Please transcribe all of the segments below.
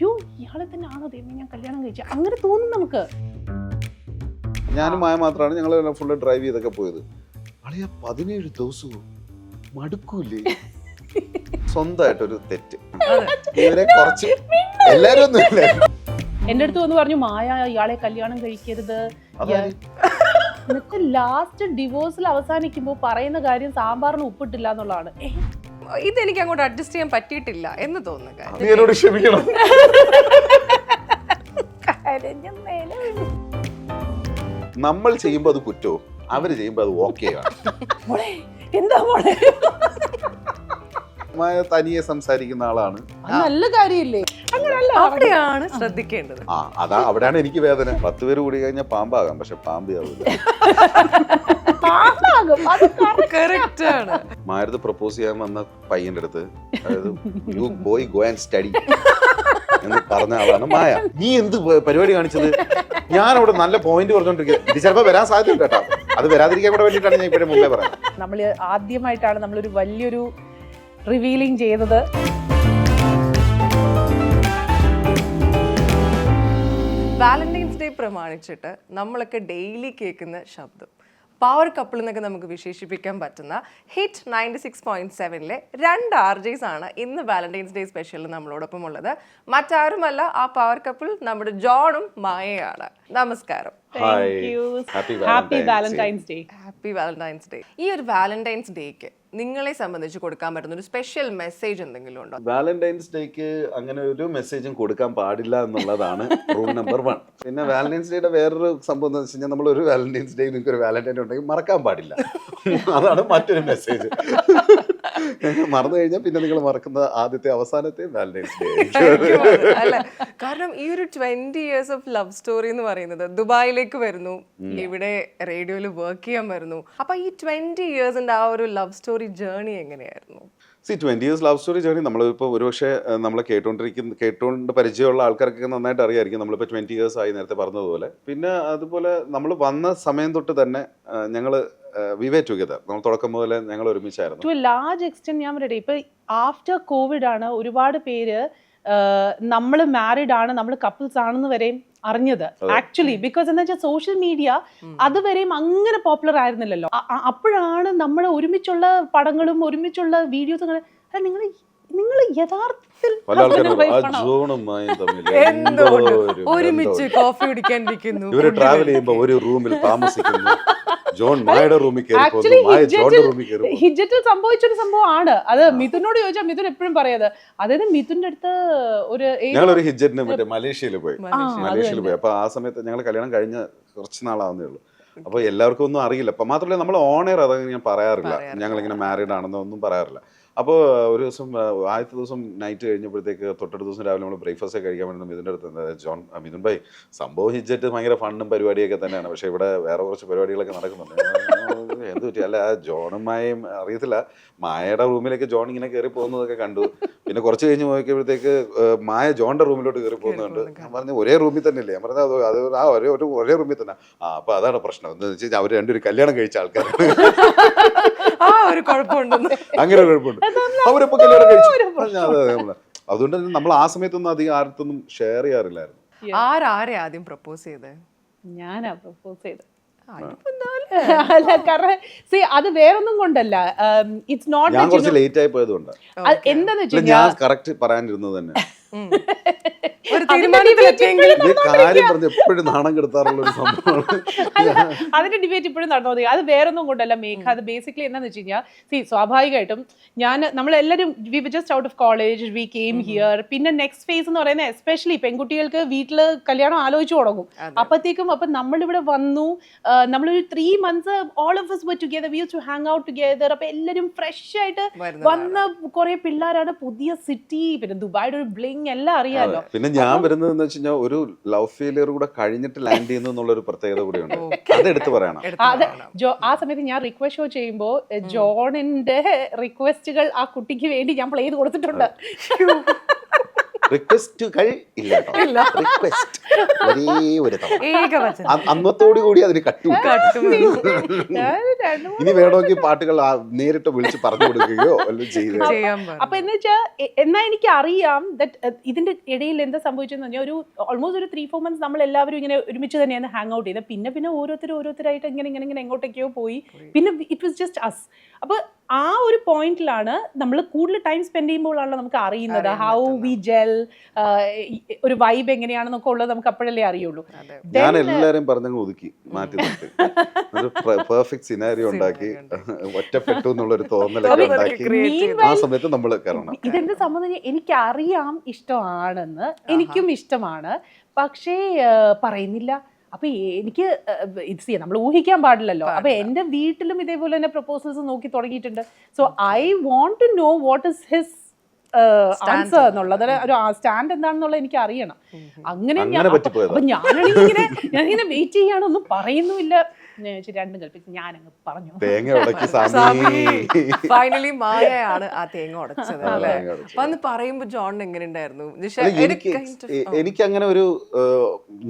യോ ഇയാളെ തന്നെ ആണോ ദൈവം ഞാൻ കല്യാണം കഴിച്ച അങ്ങനെ തോന്നും നമുക്ക്. ഞാനും മായ മാത്രമാണ് ഞങ്ങൾ ഫുള്ള് ഡ്രൈവ് ചെയ്തൊക്കെ പോയത്. അളിയ 17 ദിവസവും മടുക്കൂലേ? സ്വന്തമായിട്ടൊരു തെറ്റ് ഇവരെ കുറച്ച് എല്ലാരും ഒന്നും ഇല്ല. എന്റെ അടുത്ത് വന്ന് പറഞ്ഞു മായ ഇയാളെ കല്യാണം കഴിക്കരുത്. എന്നിട്ട് ലാസ്റ്റ് ഡിവോഴ്സിൽ അവസാനിക്കുമ്പോ പറയുന്ന കാര്യം സാമ്പാറിന് ഉപ്പിട്ടില്ല എന്നുള്ളതാണ്. ഇതെനിക്ക് അങ്ങോട്ട് അഡ്ജസ്റ്റ് ചെയ്യാൻ പറ്റിയിട്ടില്ല എന്ന് തോന്നുന്നു. നീ എന്നോട് ക്ഷമിക്കണം. നമ്മൾ ചെയ്യുമ്പോ അത് കുറ്റവും അവര് ചെയ്യുമ്പോ അത് ഓക്കെയാണ്. എന്താ മോളെ മായ തനിയെ സംസാരിക്കുന്ന ആളാണ്. നല്ല കാര്യമില്ലേ? അങ്ങനല്ല, അവിടെയാണ് ശ്രദ്ധിക്കേണ്ടത്. അതാ അവിടെയാണ് എനിക്ക് വേദന. 10 പേര് കൂടി കഴിഞ്ഞാൽ പാമ്പാകാം, പക്ഷെ പാമ്പിയാവില്ല. കറക്റ്റ് ആണ്. മാരുത് പ്രപ്പോസ് ചെയ്യാൻ വന്ന പയ്യന്റെ അടുത്ത് അതായത് you boy go and study എന്ന് പറഞ്ഞ ആളാണ് മായ. നീ എന്ത് പരിപാടി കാണിച്ചത്? ഞാൻ അവിടെ നല്ല പോയിന്റ് പറഞ്ഞോണ്ടിരിക്കുന്നത്. ഇത് ചിലപ്പോ വരാൻ സാധ്യത കേട്ടോ. അത് വരാതിരിക്കാൻ കൂടെ വേണ്ടിയിട്ടാണ് ഞാൻ ഇപ്പോഴും മുമ്പേ പറയാം. നമ്മള് ആദ്യമായിട്ടാണ് നമ്മളൊരു വലിയൊരു റിവീലിംഗ് ചെയ്തത്. വാലന്റൈൻസ് ഡേ പ്രമാണിച്ചിട്ട് നമ്മളൊക്കെ ഡെയിലി കേൾക്കുന്ന ശബ്ദം, പവർ കപ്പിൾ എന്നൊക്കെ നമുക്ക് വിശേഷിപ്പിക്കാൻ പറ്റുന്ന ഹിറ്റ് 96.7ലെ 2 RJs ആണ് ഇന്ന് വാലന്റൈൻസ് ഡേ സ്പെഷ്യലിൽ നമ്മളോടൊപ്പം ഉള്ളത്. മറ്റാരുമല്ല, ആ പവർ കപ്പിൾ നമ്മുടെ ജോണും മായയാണ്. നമസ്കാരം. Happy Valentine's day. Happy Valentine's day. ഈ ഒരു വാലന്റൈൻസ് ഡേക്ക് നിങ്ങളെ സംബന്ധിച്ച് കൊടുക്കാൻ പറ്റുന്ന ഒരു സ്പെഷ്യൽ മെസ്സേജ് എന്തെങ്കിലും ഉണ്ടോ? വാലന്റൈൻസ് ഡേക്ക് അങ്ങനെ ഒരു മെസ്സേജും കൊടുക്കാൻ പാടില്ല എന്നുള്ളതാണ് റൂൾ നമ്പർ 1. പിന്നെ വാലന്റൈൻസ് ഡേയുടെ വേറൊരു സംഭവം എന്ന് വെച്ച് കഴിഞ്ഞാൽ നമ്മൾ ഒരു വാലന്റൈൻസ് ഡേ നിങ്ങൾക്ക് ഒരു വാലന്റൈൻ ഉണ്ടെങ്കിൽ മറക്കാൻ പാടില്ല. അതാണ് മറ്റൊരു മെസ്സേജ്. മറന്നു കഴിഞ്ഞാൽ പിന്നെ നിങ്ങൾ മറക്കുന്ന ആദ്യത്തെ അവസാനത്തെ വാലന്റൈൻസ് ഡേ. അല്ല, കാരണം ഈ ഒരു 20 years ഓഫ് ലവ് സ്റ്റോറി എന്ന് പറയുന്നത് ദുബായിലേക്ക് വരുന്നു, ഇവിടെ റേഡിയോയിൽ വർക്ക് ചെയ്യാൻ വരുന്നു. അപ്പൊ ഈ 20 yearsന്റെ ആ ഒരു ലവ് സ്റ്റോറി ജേർണി എങ്ങനെയായിരുന്നു? 20 years ലവ് സ്റ്റോറി ജേർണി നമ്മളിപ്പോൾ ഒരുപക്ഷെ നമ്മളെ കേട്ടുകൊണ്ട് പരിചയമുള്ള ആൾക്കാർക്കൊക്കെ നന്നായിട്ട് അറിയായിരിക്കും. നമ്മളിപ്പോൾ 20 years ആയി നേരത്തെ പറഞ്ഞതുപോലെ. പിന്നെ അതുപോലെ നമ്മൾ വന്ന സമയം തൊട്ട് തന്നെ ഞങ്ങൾ we were together. നമ്മൾ തുടക്കം മുതലേ ഞങ്ങൾ ഒരുമിച്ചായിരുന്നു. ടു എ ലാർജ് എക്സ്റ്റെന്റ് ഞാൻ പറയട്ടെ, ഇപ്പൊ ആഫ്റ്റർ കോവിഡ് ആണ് ഒരുപാട് പേര് നമ്മൾ മാരീഡ് ആണ്, നമ്മൾ കപ്പിൾസ് ആണെന്ന് വരെയും അറിഞ്ഞത്. ആക്ച്വലി ബിക്കോസ് എന്താ വെച്ചാൽ സോഷ്യൽ മീഡിയ അതുവരെയും അങ്ങനെ പോപ്പുലർ ആയിരുന്നില്ലല്ലോ. അപ്പോഴാണ് നമ്മൾ ഒരുമിച്ചുള്ള പടങ്ങളും ഒരുമിച്ചുള്ള വീഡിയോസും നിങ്ങൾ യഥാർത്ഥത്തിൽ ഒരുമിച്ച് കോഫി കുടിക്കാനിരിക്കുന്നു, ഇവര് ട്രാവൽ ചെയ്യുമ്പോൾ ഒരു റൂമിൽ താമസിക്കുന്നു. ജോൺ മായയുടെ റൂമിൽ കയറി, മായ ജോണിന്റെ റൂമിൽ കയറി. ഹിജറ്റിൽ സംഭവിച്ചൊരു സംഭവമാണ് അത്. മിഥുനോട് ചോദിച്ചാൽ മിഥുൻ എപ്പോഴും പറയത്, അതായത് മിഥുന്റെ അടുത്ത് ഞങ്ങളൊരു ഹിജറ്റിന് മറ്റേ മലേഷ്യയിൽ പോയി. അപ്പൊ ആ സമയത്ത് ഞങ്ങൾ കല്യാണം കഴിഞ്ഞ കുറച്ച് നാളാവുന്നേ ഉള്ളൂ. അപ്പൊ എല്ലാവർക്കും ഒന്നും അറിയില്ല. അപ്പൊ മാത്രമല്ല നമ്മൾ ഓൺ എയർ അതൊക്കെ ഞാൻ പറയാറില്ല, ഞങ്ങളിങ്ങനെ മാരീഡ് ആണെന്നൊന്നും പറയാറില്ല. അപ്പോൾ ഒരു ദിവസം ആദ്യത്തെ ദിവസം നൈറ്റ് കഴിഞ്ഞപ്പോഴത്തേക്ക് തൊട്ടടുത്ത ദിവസം രാവിലെ നമ്മൾ ബ്രേക്ക്ഫാസ്റ്റ് ഒക്കെ കഴിക്കാൻ വേണ്ടി മിഥുൻ്റെ അടുത്ത് മിഥുൻ ഭായ് സംഭവം ഹിജറ്റ് ഭയങ്കര ഫണ്ണും പരിപാടിയൊക്കെ തന്നെയാണ്, പക്ഷെ ഇവിടെ വേറെ കുറച്ച് പരിപാടികളൊക്കെ നടക്കുന്നുണ്ട്. എന്ത് പറ്റി? അല്ല, ജോണും മായയും അറിയത്തില്ല, മായയുടെ റൂമിലേക്ക് ജോൺ ഇങ്ങനെ കയറി പോകുന്നതൊക്കെ കണ്ടു. പിന്നെ കുറച്ച് കഴിഞ്ഞ് നോക്കിയപ്പോഴത്തേക്ക് മായ ജോണിന്റെ റൂമിലോട്ട് കയറി പോകുന്നുണ്ട്. ഞാൻ പറഞ്ഞു ഒരേ റൂമിൽ തന്നെ ഇല്ലേ? ഞാൻ പറഞ്ഞത് അത് ഒരേ റൂമിൽ തന്നെ. അപ്പൊ അതാണ് പ്രശ്നം. എന്താണെന്ന് വെച്ച് കഴിഞ്ഞാൽ അവർ രണ്ടുപേരും കല്യാണം കഴിച്ച ആൾക്കാരാണ്. അങ്ങനെ കുഴപ്പമുണ്ട്. അവരിപ്പോ കല്യാണം കഴിച്ചു. അതുകൊണ്ട് തന്നെ നമ്മൾ ആ സമയത്തൊന്നും അധികം ആർക്കൊന്നും ഷെയർ ചെയ്യാറില്ലായിരുന്നു. ആരെ ആദ്യം പ്രപ്പോസ് ചെയ്തേ? ഞാനാ പ്രപ്പോസ് ചെയ്തത്. അല്ല, കാരണം അത് വേറൊന്നും കൊണ്ടല്ല. ഇറ്റ്സ് നോട്ട് ഞാൻ കുറച്ച് ലേറ്റ് ആയി പോയതുകൊണ്ട്. എന്താന്ന് വെച്ചാൽ ഞാൻ കറക്റ്റ് പറയാനിരുന്നത് തന്നെ കാര്യം പറഞ്ഞ് എപ്പോഴും നാണം കെടുത്താറുള്ള ഒരു സംഭവമാണ്. അതിന്റെ ഡിബേറ്റ് ഇപ്പോഴും നടന്നു. അത് വേറൊന്നും കൊണ്ടല്ല മേഘ. അത് ബേസിക്കലി എന്താന്ന് വെച്ച് കഴിഞ്ഞാൽ സ്വാഭാവികമായിട്ടും നമ്മളെല്ലാവരും we just out of college, we came here. പിന്നെ നെക്സ്റ്റ് ഫേസ് എന്ന് പറയുന്നത് എസ്പെഷ്യലി പെൺകുട്ടികൾക്ക് വീട്ടില് കല്യാണം ആലോചിച്ചു തുടങ്ങും. അപ്പൊ നമ്മളിവിടെ വന്നു, നമ്മളൊരു 3 months all of us were together, we used to hang out together. അപ്പൊ എല്ലാരും ഫ്രഷ് ആയിട്ട് വന്ന കുറെ പിള്ളേരാണ്. പുതിയ സിറ്റി, പിന്നെ ദുബായിയുടെ ഒരു ബ്ലിങ് എല്ലാം അറിയാലോ. പിന്നെ ഞാൻ വരുന്നത് വെച്ച് കഴിഞ്ഞാൽ ഒരു ലവ് ഫെയിലിയർ കൂടെ കഴിഞ്ഞിട്ട് ലാൻഡ് ചെയ്യുന്നു എന്നുള്ളൊരു പ്രത്യേകത കൂടിയുണ്ട്. അത് എടുത്ത് പറയണം. ആ സമയത്ത് ഞാൻ റിക്വസ്റ്റ് ഷോ ചെയ്യുമ്പോ ജോണിന്റെ റിക്വസ്റ്റുകൾ ആ കുട്ടിക്ക് വേണ്ടി ഞാൻ പ്ലേ ചെയ്ത് കൊടുത്തിട്ടുണ്ട്. റിക്വസ്റ്റുകൾ ഇല്ല, റിക്വസ്റ്റ് ഒരേ ഒരു അന്നത്തോടു കൂടി അതിന് കട്ടു. ഇനി വേണമെങ്കിൽ പാട്ടുകൾ നേരിട്ട് വിളിച്ച് പറഞ്ഞു കൊടുക്കുകയോ വല്ലതും ചെയ്ത് ചെയ്യാൻ പറഞ്ഞു. അപ്പൊ എന്ന് വെച്ചാൽ എന്നാ എനിക്ക് അറിയാം ഇതിന്റെ ഇടയിൽ എന്താ സംഭവിച്ചെന്ന് പറഞ്ഞാൽ ഒരു ഓൾമോസ്റ്റ് ഒരു 3-4 months നമ്മൾ എല്ലാവരും ഇങ്ങനെ ഒരുമിച്ച് തന്നെയാണ് ഹാങ് ഔട്ട് ചെയ്തത്. പിന്നെ ഓരോരുത്തരായിട്ട് ഇങ്ങനെ എങ്ങോട്ടൊക്കെയോ പോയി. പിന്നെ ഇറ്റ് വാസ് ജസ്റ്റ് അസ്. അപ്പൊ ആ ഒരു പോയിന്റിലാണ് നമ്മൾ കൂടുതൽ ടൈം സ്പെൻഡ് ചെയ്യുമ്പോഴാണല്ലോ നമുക്ക് അറിയുന്നത് ഹൗ വി ജെൽ, ഒരു വൈബ് എങ്ങനെയാണെന്നൊക്കെ ഉള്ളത് നമുക്ക് അപ്പോഴല്ലേ അറിയുള്ളൂ. ഞാൻ എല്ലാരും പറഞ്ഞങ്ങ് ഒതുക്കി മാറ്റി നിർത്തി ഒരു പെർഫെക്റ്റ് സിനാരിയോ ഉണ്ടാക്കി ഒറ്റപ്പെട്ടു എന്നുള്ളൊരു തോന്നലൊക്കെ ഉണ്ടാക്കി ആ സമയത്ത് നമ്മൾ കയറണം. ഇതെന്ത് സംബന്ധിച്ച് എനിക്കറിയാം ഇഷ്ടമാണെന്ന്, എനിക്കും ഇഷ്ടമാണ്, പക്ഷേ പറയുന്നില്ല. അപ്പൊ എനിക്ക് ഇത് നമ്മൾ ഊഹിക്കാൻ പാടില്ലല്ലോ. അപ്പൊ എന്റെ വീട്ടിലും ഇതേപോലെ തന്നെ പ്രപ്പോസൽസ് നോക്കി തുടങ്ങിയിട്ടുണ്ട്. So I want to know what is his answer എന്നുള്ളത്, ഒരു സ്റ്റാൻഡ് എന്താണെന്നുള്ളത് എനിക്ക് അറിയണം. അങ്ങനെ അപ്പൊ ഞാനിങ്ങനെ വെയിറ്റ് ചെയ്യാണ്, ഒന്നും പറയുന്നുമില്ല. രണ്ടും കൽപ്പിച്ച് ഞാനങ്ങ് പറഞ്ഞു. ഫൈനലി മായയാണ് ആ തേങ്ങ ഉടച്ചത് അല്ലേ? അപ്പൊ അന്ന് പറയുമ്പോ ജോൺ എങ്ങനെ ഉണ്ടായിരുന്നു? എനിക്ക് അങ്ങനെ ഒരു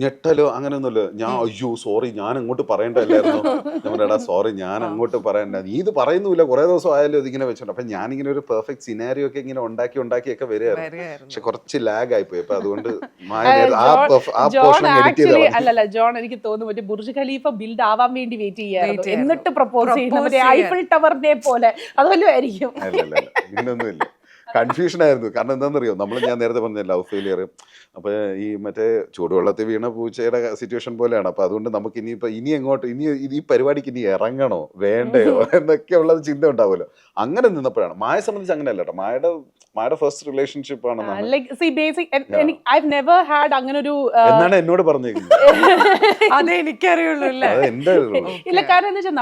ഞെട്ടലോ അങ്ങനെ ഒന്നുമില്ല. ഞാൻ അയ്യോ സോറി ഞാൻ അങ്ങോട്ട് പറയണ്ടല്ലായിരുന്നു. നമ്മുടെ സോറി ഞാൻ അങ്ങോട്ട് പറയണ്ട, നീ ഇത് പറയുന്നില്ല, കുറെ ദിവസം ആയാലും ഇതിങ്ങനെ വെച്ചോണ്ട്. അപ്പൊ ഞാനിങ്ങനെ ഒരു പെർഫെക്റ്റ് സിനാരിയോ ഒക്കെ ഇങ്ങനെ ഉണ്ടാക്കിയൊക്കെ വരികയായിരുന്നു. പക്ഷെ കുറച്ച് ലാഗ് ആയിപ്പോയി. അപ്പൊ അതുകൊണ്ട് അല്ലല്ല ജോൺ എനിക്ക് തോന്നുന്നു മറ്റേ ബുർജ് ഖലീഫ ബിൽഡ് ആവാൻ വേണ്ടി വെയിറ്റ് ചെയ്യാറുണ്ട്, എന്നിട്ട് പ്രപ്പോസ് ചെയ്യുന്നത് ഐഫിൾ ടവറിനെ പോലെ. അതുപോലെ ആയിരിക്കും. ഇങ്ങനൊന്നുമില്ല, കൺഫ്യൂഷൻ ആയിരുന്നു. കാരണം എന്താണെന്നറിയോ, ഞാൻ നേരത്തെ പറഞ്ഞ ലവ് ഫെയിലിയർ, അപ്പൊ ഈ മറ്റേ ചൂടുവെള്ളത്തിൽ വീണ പൂച്ചയുടെ സിറ്റുവേഷൻ പോലെയാണ്. അപ്പൊ അതുകൊണ്ട് നമുക്ക് ഇനി എങ്ങോട്ട് ഈ പരിപാടിക്ക് ഇനി ഇറങ്ങണോ വേണ്ടയോ എന്നൊക്കെ ഉള്ളത് ചിന്ത ഉണ്ടാവുമല്ലോ. അങ്ങനെ നിന്നപ്പോഴാണ് മായെ സംബന്ധിച്ച് അങ്ങനെയല്ല കേട്ടോ. മായുടെ ഫസ്റ്റ് റിലേഷൻഷിപ്പ് ആണെന്നാണ് എന്നാണ് എന്നോട് പറഞ്ഞേക്കുന്നത്. അതേ എനിക്കറിയുള്ളൂ. ഇല്ല, കാരണം എന്താ വെച്ചാൽ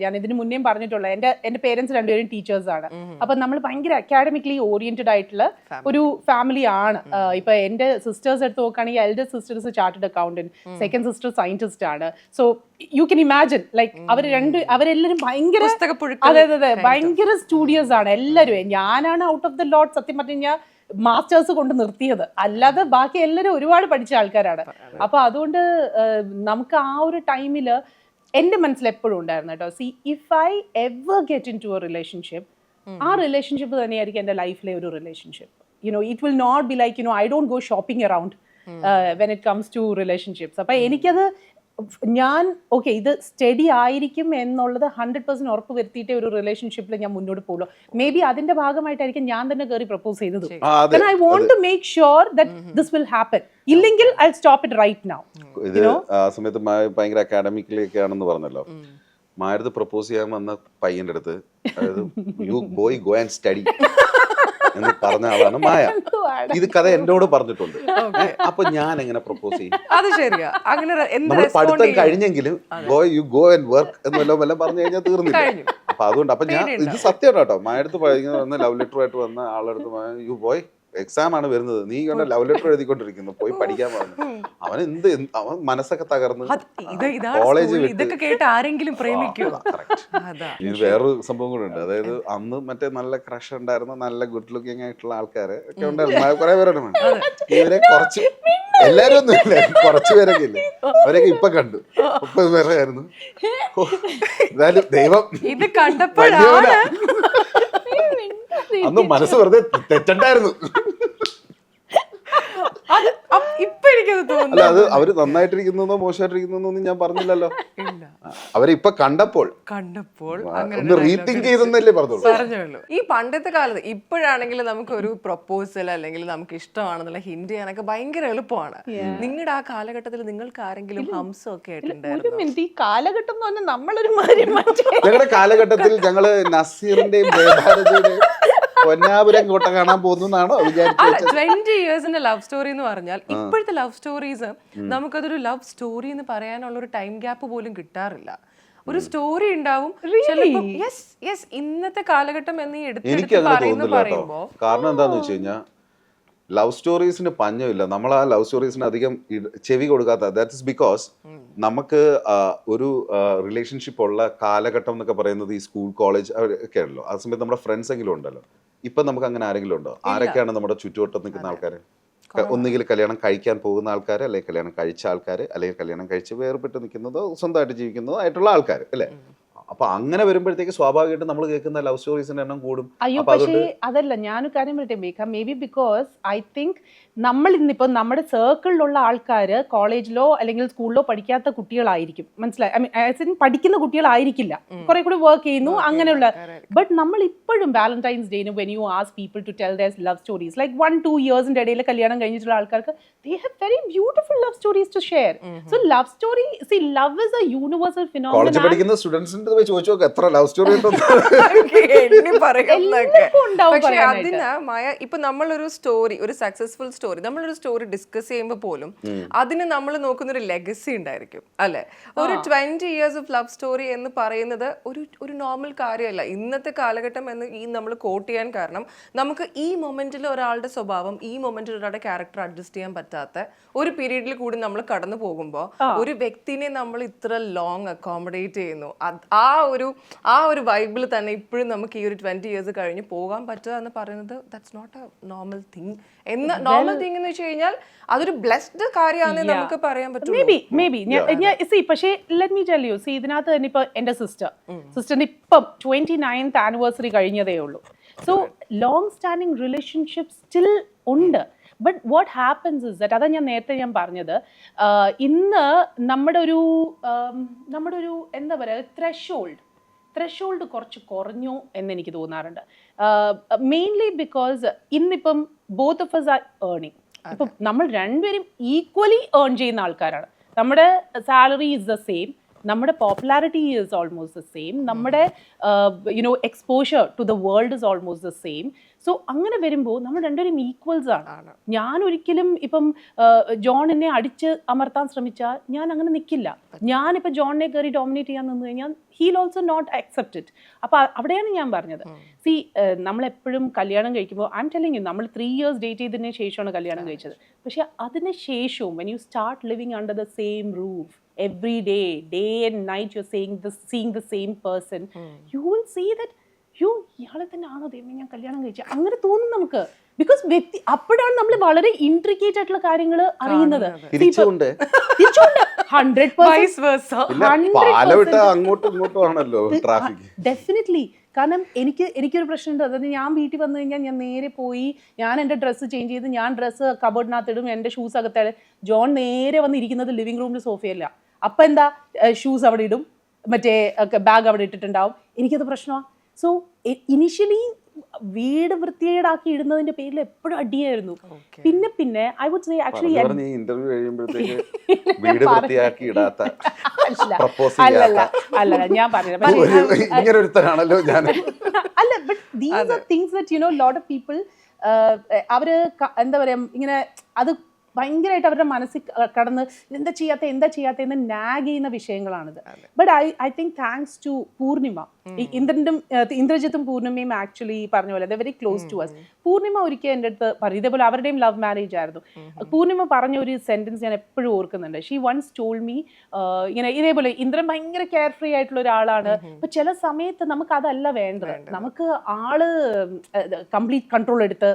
ഞാൻ ഇതിന് മുന്നേ പറഞ്ഞിട്ടുള്ള എന്റെ പേരൻസ് രണ്ടുപേരും ടീച്ചേഴ്സാണ്. അപ്പൊ നമ്മൾ ഭയങ്കര അക്കാഡമിക്കലി ഓറിയന്റഡ് ആയിട്ടുള്ള ഒരു ഫാമിലി ആണ്. ഇപ്പൊ എന്റെ സിസ്റ്റേഴ്സ് എടുത്ത് നോക്കുകയാണെങ്കിൽ elder sisters chartered accountant, second sister scientist ആണ്. So you can imagine like അവരെല്ലാരും ഭയങ്കര അതെ ഭയങ്കര സ്റ്റുഡിയോസ് ആണ് എല്ലാവരും. ഞാനാണ് ഔട്ട് ഓഫ് ദ ലോട്ട് സത്യം പറഞ്ഞു കഴിഞ്ഞാൽ മാസ്റ്റേഴ്സ് കൊണ്ട് നിർത്തിയത്, അല്ലാതെ ബാക്കി എല്ലാവരും ഒരുപാട് പഠിച്ച ആൾക്കാരാണ്. അപ്പൊ അതുകൊണ്ട് നമുക്ക് ആ ഒരു ടൈമില് എന്റെ മനസ്സിൽ എപ്പോഴും ഉണ്ടായിരുന്നു കേട്ടോ, see if I ever get into a relationship, ആ റിലേഷൻഷിപ്പ് തന്നെയായിരിക്കും എൻ്റെ ലൈഫിലെ ഒരു relationship. It will not be like, I don't go shopping around when it comes to relationships. അപ്പൊ എനിക്കത് ഇത് സ്റ്റഡി ആയിരിക്കും എന്നുള്ളത് 100% ഉറപ്പ് വരുത്തിയിട്ടേ ഒരു റിലേഷൻഷിപ്പിൽ ഞാൻ മുന്നോട്ട് പോകുള്ളൂ. മേ ബി അതിന്റെ ഭാഗമായിട്ടായിരിക്കും ഞാൻ തന്നെ കയറി പ്രപ്പോസ് ചെയ്തത്. I want to make sure that this will happen. ഇല്ലെങ്കിൽ I stop it right now. ആ സമയത്ത് ഭയങ്കര അക്കാഡമിക്കലി ഒക്കെ ആണെന്ന് പറഞ്ഞല്ലോ. മായടുത്ത് പ്രപ്പോസ് ചെയ്യാൻ വന്ന പയ്യന്റെ അടുത്ത്, അതായത് you boy go and study എന്ന് പറഞ്ഞ ആളാണ് മായ. ഇത് കഥ എന്നോട് പറഞ്ഞിട്ടുണ്ട്. അപ്പൊ ഞാൻ എങ്ങനെ പ്രപ്പോസ് ചെയ്യും? അത് ശരിയാ. അങ്ങനെ നമ്മൾ പഠിത്തം കഴിഞ്ഞെങ്കിലും യു ഗോ ആൻഡ് വർക്ക് എന്നെല്ലാം പറഞ്ഞു കഴിഞ്ഞാൽ തീർന്നില്ല. അപ്പൊ അതുകൊണ്ട് അപ്പൊ ഞാൻ ഇത് സത്യമാണ് കേട്ടോ. മായടുത്ത് വന്ന ലവ് ലെറ്റർ ആയിട്ട് വന്ന ആളെടുത്ത് യു ബോയ് എക്സാം ആണ് വരുന്നത്, നീ കൊണ്ട് ലവ് ലെറ്റർ എഴുതിക്കൊണ്ടിരിക്കുന്നു, പോയി പഠിക്കാൻ പറഞ്ഞു. അവൻ മനസ്സൊക്കെ തകർന്ന് കോളേജ് ഇതൊക്കെ കേട്ട് ആരെങ്കിലും പ്രേമിക്കൂ. ഇത് വേറൊരു സംഭവം കൂടെ ഉണ്ട്. അതായത് അന്ന് മറ്റേ നല്ല ക്രഷ് ഉണ്ടായിരുന്ന നല്ല ഗുഡ് ലുക്കിംഗ് ആയിട്ടുള്ള ആൾക്കാര് ഒക്കെ ഉണ്ടായിരുന്നു, കുറെ പേരുണ്ട്. ഇവരെ കുറച്ച് എല്ലാരും ഒന്നും ഇല്ല, കുറച്ചു പേരൊക്കെ ഇല്ലേ, അവരൊക്കെ ഇപ്പൊ കണ്ടു. 30 പേരായിരുന്നു. എന്തായാലും ദൈവം ഇത് കണ്ടപ്പോഴാണ് അന്ന് മനസ്സ് വെറുതെ തെറ്റണ്ടായിരുന്നു. ഇപ്പൊ എനിക്കത് തോന്നുന്നു. അല്ല, അത് അവര് നന്നായിട്ടിരിക്കുന്നോ മോശമായിട്ടിരിക്കുന്നോ ഞാൻ പറഞ്ഞില്ലല്ലോ. അവരെ ഇപ്പൊ കണ്ടപ്പോൾ ഒന്ന് റീതിങ്ക് ചെയ്തെന്നല്ലേ പറഞ്ഞോളൂ. ഈ പണ്ടത്തെ കാലത്ത് ഇപ്പോഴാണെങ്കിൽ നമുക്ക് ഒരു പ്രപ്പോസൽ അല്ലെങ്കിൽ നമുക്ക് ഇഷ്ടമാണെന്നുള്ള ഹിന്റ് ചെയ്യാനൊക്കെ ഭയങ്കര എളുപ്പമാണ്. നിങ്ങളുടെ ആ കാലഘട്ടത്തിൽ നിങ്ങൾക്ക് ആരെങ്കിലും ഹംസം ഒക്കെ ആയിട്ടുണ്ടായിരുന്നു? ഈ കാലഘട്ടം എന്ന് പറഞ്ഞാൽ നമ്മളൊരു ഞങ്ങളുടെ കാലഘട്ടത്തിൽ ഞങ്ങള് നസീറിന്റെയും പൊന്നാപുരം കോട്ട കാണാൻ പോകുന്നതാണോ വിചാരിച്ചത്? 20 yearsന്റെ ലവ് സ്റ്റോറി എന്ന് പറഞ്ഞാൽ ഇപ്പോഴത്തെ ലവ് സ്റ്റോറീസ് നമുക്കതൊരു ലവ് സ്റ്റോറി എന്ന് പറയാനുള്ള ഒരു ടൈം ഗ്യാപ്പ് പോലും കിട്ടാറില്ല. ഒരു സ്റ്റോറി ഉണ്ടാവും. ഇന്നത്തെ കാലഘട്ടം എന്ന് പറയുമ്പോ കാരണം എന്താന്ന് വെച്ച് കഴിഞ്ഞാൽ ലവ് സ്റ്റോറീസിന് പഞ്ഞമില്ല. നമ്മൾ ആ ലവ് സ്റ്റോറീസിന് അധികം ചെവി കൊടുക്കാത്ത, ദാറ്റ് ഇസ് ബിക്കോസ് നമുക്ക് ഒരു റിലേഷൻഷിപ്പ് ഉള്ള കാലഘട്ടം എന്നൊക്കെ പറയുന്നത് ഈ സ്കൂൾ കോളേജ് ഒക്കെ ആണല്ലോ. ആ സമയത്ത് നമ്മുടെ ഫ്രണ്ട്സ് എങ്കിലും ഉണ്ടല്ലോ. ഇപ്പൊ നമുക്ക് അങ്ങനെ ആരെങ്കിലും ഉണ്ടോ? ആരൊക്കെയാണ് നമ്മുടെ ചുറ്റുവട്ടം നിൽക്കുന്ന ആൾക്കാർ? ഒന്നുകിൽ കല്യാണം കഴിക്കാൻ പോകുന്ന ആൾക്കാർ, അല്ലെങ്കിൽ കല്യാണം കഴിച്ച ആൾക്കാർ, അല്ലെങ്കിൽ കല്യാണം കഴിച്ച് വേർപെട്ട് നിൽക്കുന്നതോ സ്വന്തമായിട്ട് ജീവിക്കുന്നതോ ആയിട്ടുള്ള ആൾക്കാർ അല്ലേ? അപ്പൊ അങ്ങനെ വരുമ്പോഴത്തേക്ക് സ്വാഭാവികമായിട്ടും നമ്മൾ കേൾക്കുന്ന ലവ് സ്റ്റോറീസിന്റെ എണ്ണം കൂടും. അയ്യോ പക്ഷേ അതല്ല ഞാനൊരു കാര്യം പറയട്ടെ മേക്ക, maybe because I think നമ്മൾ ഇന്നിപ്പോൾ നമ്മുടെ സർക്കിളിലുള്ള ആൾക്കാർ കോളേജിലോ അല്ലെങ്കിൽ സ്കൂളിലോ പഠിക്കാത്ത കുട്ടികളായിരിക്കും, മനസ്സിലായി, ഐ മീൻ പഠിക്കുന്ന കുട്ടികളായിരിക്കില്ല, കുറെ കൂടി വർക്ക് ചെയ്യുന്നു അങ്ങനെയുള്ള. ബട്ട് നമ്മൾ ഇപ്പോഴും വാലന്റൈൻസ് ഡേന് when you ask people to tell their love stories like 1-2 ഇയേഴ്സിന്റെ ഇടയിൽ കല്യാണം കഴിഞ്ഞിട്ടുള്ള ആൾക്കാർക്ക് they have very beautiful love stories to share. So love story, see, love is a universal phenomenon. കോളേജിൽ പഠിക്കുന്ന സ്റ്റുഡൻസിന്റെ പോയി ചോദിച്ചു നോക്ക് എത്ര ലവ് സ്റ്റോറി പക്ഷെ അതിന് മായ ഇപ്പൊ നമ്മളൊരു സ്റ്റോറി, ഒരു സക്സസ്ഫുൾ സ്റ്റോറി, നമ്മളൊരു സ്റ്റോറി ഡിസ്കസ് ചെയ്യുമ്പോൾ പോലും അതിന് നമ്മൾ നോക്കുന്ന ഒരു ലെഗസി ഉണ്ടായിരിക്കും അല്ലെ. ഒരു 20 years ഓഫ് ലവ് സ്റ്റോറി എന്ന് പറയുന്നത് ഒരു നോർമൽ കാര്യമല്ല ഇന്നത്തെ കാലഘട്ടം എന്ന് ഈ നമ്മൾ കോട്ട് ചെയ്യാൻ കാരണം നമുക്ക് ഈ മൊമെന്റിൽ ഒരാളുടെ സ്വഭാവം, ഈ മൊമെന്റിൽ ഒരാളുടെ ക്യാരക്ടർ അഡ്ജസ്റ്റ് ചെയ്യാൻ പറ്റാത്ത ഒരു പീരീഡിൽ കൂടി നമ്മൾ കടന്നു പോകുമ്പോൾ ഒരു വ്യക്തിനെ നമ്മൾ ഇത്ര ലോങ് അക്കോമഡേറ്റ് ചെയ്യുന്നു. ആ ഒരു വൈബിൾ തന്നെ ഇപ്പോഴും നമുക്ക് ഈ ഒരു 20 years കഴിഞ്ഞ് പോകാൻ പറ്റുക എന്ന് പറയുന്നത് that's not a normal thing. Normal thing എന്ന് വെച്ച് കഴിഞ്ഞാൽ അതൊരു ബ്ലെസ്ഡ് കാര്യമാണെന്ന് നമുക്ക് പറയാൻ പറ്റും. മേ ബി സി പക്ഷേ let me tell you, see ഇതിനകത്ത് തന്നെ ഇപ്പൊ എന്റെ സിസ്റ്ററിന്റെ ഇപ്പം 29th ആനിവേഴ്സറി കഴിഞ്ഞതേ ഉള്ളൂ. So long standing relationship still ഉണ്ട്. But what happens is that, അതാ ഞാൻ നേരത്തെ പറഞ്ഞത്, ഇന്ന് നമ്മുടെ ഒരു എന്താ പറയുക ത്രഷോൾഡ് കുറച്ച് കുറഞ്ഞു എന്ന് എനിക്ക് തോന്നാറുണ്ട്. മെയിൻലി ബിക്കോസ് ഇന്നിപ്പം both of us are earning. ഇപ്പം നമ്മൾ രണ്ടുപേരും ഈക്വലി ഏൺ ചെയ്യുന്ന ആൾക്കാരാണ്. നമ്മുടെ സാലറി ഈസ് ദ സെയിം, നമ്മുടെ popularity is almost the same, നമ്മുടെ exposure to the world is almost the same. So അങ്ങനെ വരുമ്പോൾ നമ്മൾ രണ്ടുപേരും ഈക്വൽസ് ആണ്. ഞാൻ ഒരിക്കലും ഇപ്പം ജോൺ എന്നെ അടിച്ച് അമർത്താൻ ശ്രമിച്ചാൽ ഞാൻ അങ്ങനെ നിൽക്കില്ല. ഞാനിപ്പോൾ ജോണിനെ കയറി ഡോമിനേറ്റ് ചെയ്യാൻ നിന്ന് കഴിഞ്ഞാൽ he'll also not accept it. അപ്പോൾ അവിടെയാണ് ഞാൻ പറഞ്ഞത്, സി നമ്മളെപ്പോഴും കല്യാണം കഴിക്കുമ്പോൾ ഐ എം ടെല്ലിങ് യു, നമ്മൾ 3 years ഡേറ്റ് ചെയ്തതിന് ശേഷമാണ് കല്യാണം കഴിച്ചത്. പക്ഷെ അതിന് ശേഷവും when you start living under the same roof every day and night, you're seeing the same person, you will see that ഇയാളെ തന്നെ ആണോ ദൈവമേ ഞാൻ കല്യാണം കഴിച്ചത്, അങ്ങനെ തോന്നും നമുക്ക്. ബിക്കോസ് വ്യക്തി അപ്പോഴാണ് നമ്മൾ വളരെ ഇൻട്രിക്കേറ്റ് ആയിട്ടുള്ള കാര്യങ്ങൾ അറിയുന്നത്. 100% ഡെഫിനറ്റ്ലി. കാരണം എനിക്കൊരു പ്രശ്നമുണ്ട്. അതായത് ഞാൻ വീട്ടിൽ വന്നു കഴിഞ്ഞാൽ ഞാൻ നേരെ പോയി ഞാൻ എൻ്റെ ഡ്രസ്സ് ചേഞ്ച് ചെയ്ത് ഞാൻ ഡ്രസ്സ് കബോർഡിനകത്തിടും, എൻ്റെ ഷൂസ് അകത്താട്. ജോൺ നേരെ വന്നിരിക്കുന്നത് ലിവിംഗ് റൂമിൽ സോഫയല്ല. അപ്പം എന്താ ഷൂസ് അവിടെ ഇടും, മറ്റേ ബാഗ് അവിടെ ഇട്ടിട്ടുണ്ടാവും. എനിക്കത് പ്രശ്നമാണ്. സോ ഇനിഷ്യലി വീട് വൃത്തികേടാക്കി ഇടുന്നതിന്റെ പേരിൽ എപ്പോഴും അടിയായിരുന്നു. പിന്നെ I would say actually interview കഴിയുമ്പോഴത്തേക്ക് വീട് വൃത്തിയാക്കി ഇടാത്ത അല്ല ഞാൻ പറഞ്ഞത് അല്ല, but these are things that you know lot of people അവര് എന്താ പറയാ ഇങ്ങനെ അത് ഭയങ്കരമായിട്ട് അവരുടെ മനസ്സിൽ കടന്ന് എന്താ ചെയ്യാത്ത എന്ന് നാഗ് ചെയ്യുന്ന വിഷയങ്ങളാണിത്. But I think thanks to Poornima, ഇന്ദ്രജിത്തും പൂർണിമയും ആക്ച്വലി പറഞ്ഞ പോലെ the very close to us. Poornima ഒരിക്കൽ എൻ്റെ അടുത്ത് പറഞ്ഞു, ഇതേപോലെ അവരുടെയും ലവ് മാരേജ് ആയിരുന്നു. പൂർണിമ പറഞ്ഞ ഒരു സെന്റൻസ് ഞാൻ എപ്പോഴും ഓർക്കുന്നുണ്ട്. ഷീ വൺസ് ടോൾഡ് മീ, ഇങ്ങനെ ഇതേപോലെ ഇന്ദ്രൻ ഭയങ്കര കെയർ ഫ്രീ ആയിട്ടുള്ള ഒരാളാണ്. അപ്പൊ ചില സമയത്ത് നമുക്ക് അതല്ല വേണ്ടത്, നമുക്ക് ആള് കംപ്ലീറ്റ് കൺട്രോൾ എടുത്ത്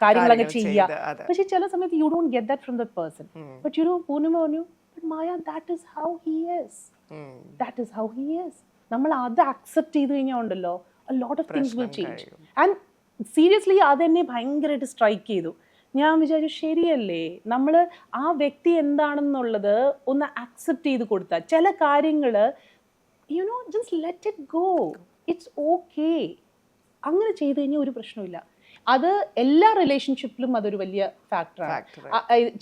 കാര്യങ്ങളൊക്കെ ചെയ്യാം. പക്ഷെ ചില സമയത്ത് you don't get that from the person. But Poonima knew, but Maya, that is how he is. That is how he is. നമ്മൾ അത് അക്സെപ്റ്റ് ചെയ്ത് കഴിഞ്ഞാൽ ഉണ്ടല്ലോ, a lot of things will change. And seriously അതെന്നെ ഭയങ്കരമായിട്ട് strike ചെയ്തു. ഞാൻ വിചാരിച്ചു ശരിയല്ലേ, നമ്മൾ ആ വ്യക്തി എന്താണെന്നുള്ളത് ഒന്ന് അക്സെപ്റ്റ് ചെയ്ത് കൊടുത്താൽ ചില കാര്യങ്ങൾ just let it go, it's okay. അങ്ങനെ ചെയ്ത് കഴിഞ്ഞാൽ ഒരു പ്രശ്നമില്ല. അത് എല്ലാ റിലേഷൻഷിപ്പിലും അതൊരു വലിയ ഫാക്ടറാണ്.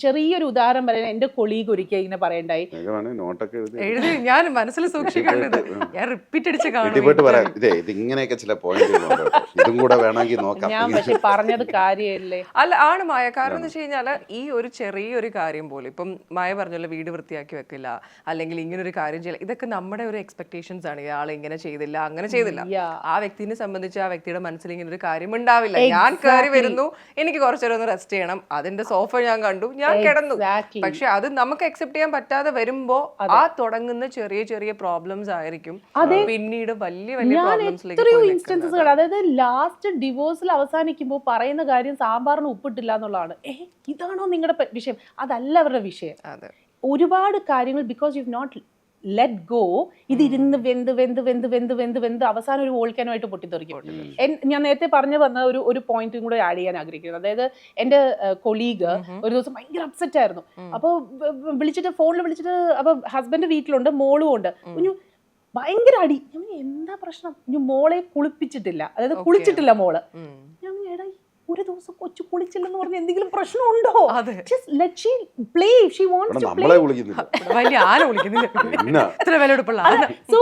ചെറിയൊരു ഉദാഹരണം പറയാൻ എൻ്റെ കൊളീഗ് ഒരിക്കൽ ഇങ്ങനെ പറയണ്ടായി, ഞാൻ മനസ്സിൽ സൂക്ഷിക്കേണ്ടത് ഞാൻ റിപ്പീറ്റ് അടിച്ച് ഞാൻ പക്ഷെ പറഞ്ഞത് കാര്യമല്ലേ. അല്ല ആണ് മായ. കാരണം എന്ന് വെച്ച് കഴിഞ്ഞാൽ ഈ ഒരു ചെറിയൊരു കാര്യം പോലും ഇപ്പം മായ പറഞ്ഞല്ലോ, വീട് വൃത്തിയാക്കി വെക്കില്ല അല്ലെങ്കിൽ ഇങ്ങനൊരു കാര്യം ചെയ്യില്ല, ഇതൊക്കെ നമ്മുടെ ഒരു എക്സ്പെക്ടേഷൻസ് ആണ്. ഇയാൾ ഇങ്ങനെ ചെയ്തില്ല അങ്ങനെ ചെയ്തില്ല. ആ വ്യക്തിനെ സംബന്ധിച്ച് ആ വ്യക്തിയുടെ മനസ്സിൽ ഇങ്ങനെ ഒരു കാര്യം ഉണ്ടാവില്ല. ഞാൻ കയറി വരുന്നു, എനിക്ക് കുറച്ചേരം ഒന്ന് റെസ്റ്റ് ചെയ്യണം, അതിന്റെ സോഫ ഞാൻ കണ്ടു, ഞാൻ കിടന്നു. പക്ഷെ അത് നമുക്ക് അക്സെപ്റ്റ് ചെയ്യാൻ പറ്റാതെ വരുമ്പോ ആ തുടങ്ങുന്ന ചെറിയ ചെറിയ പ്രോബ്ലംസ് ആയിരിക്കും പിന്നീട് വലിയ വലിയ ഇൻസ്റ്റൻസുകൾ. അതായത് ലാസ്റ്റ് ഡിവോഴ്സിൽ അവസാനിക്കുമ്പോൾ പറയുന്ന കാര്യം സാമ്പാറിന് ഉപ്പിട്ടില്ല എന്നുള്ളതാണ്. ഇതാണോ നിങ്ങളുടെ വിഷയം? അതല്ല അവരുടെ വിഷയം. ഒരുപാട് കാര്യങ്ങൾ because you not let go, ഇത് ഇരുന്ന് വെന്ത് വെന്ത് വെന്ത് വെന്ത് വെന്ത് വെന്ത് അവസാനം ഒരു വോൾക്കാനുമായിട്ട് പൊട്ടിത്തെറിക്കും. ഞാൻ നേരത്തെ പറഞ്ഞു വന്ന ഒരു പോയിന്റും കൂടെ ആഡ് ചെയ്യാൻ ആഗ്രഹിക്കുന്നത്. അതായത് എൻ്റെ കൊളീഗ് ഒരു ദിവസം ഭയങ്കര അപ്സെറ്റ് ആയിരുന്നു. അപ്പോൾ വിളിച്ചിട്ട് ഫോണിൽ വിളിച്ചിട്ട്, അപ്പൊ ഹസ്ബൻഡ് വീട്ടിലുണ്ട്, മോളും ഉണ്ട്. കുഞ്ഞു ഭയങ്കര അടി. ഞാൻ എന്താ പ്രശ്നം? കുഞ്ഞു മോളെ കുളിപ്പിച്ചിട്ടില്ല, അതായത് കുളിച്ചിട്ടില്ല മോള്. ഞാൻ എടാ ഒരു ദിവസം കൊച്ചു കുളിച്ചില്ലെന്ന് പറഞ്ഞ എന്തെങ്കിലും പ്രശ്നമുണ്ടോ? നമ്മളെ വിളിക്കുന്നില്ല. വലിയ ആന വിളിക്കുന്നില്ല. ഇത്ര വിലയെടുപ്പുള്ള സോ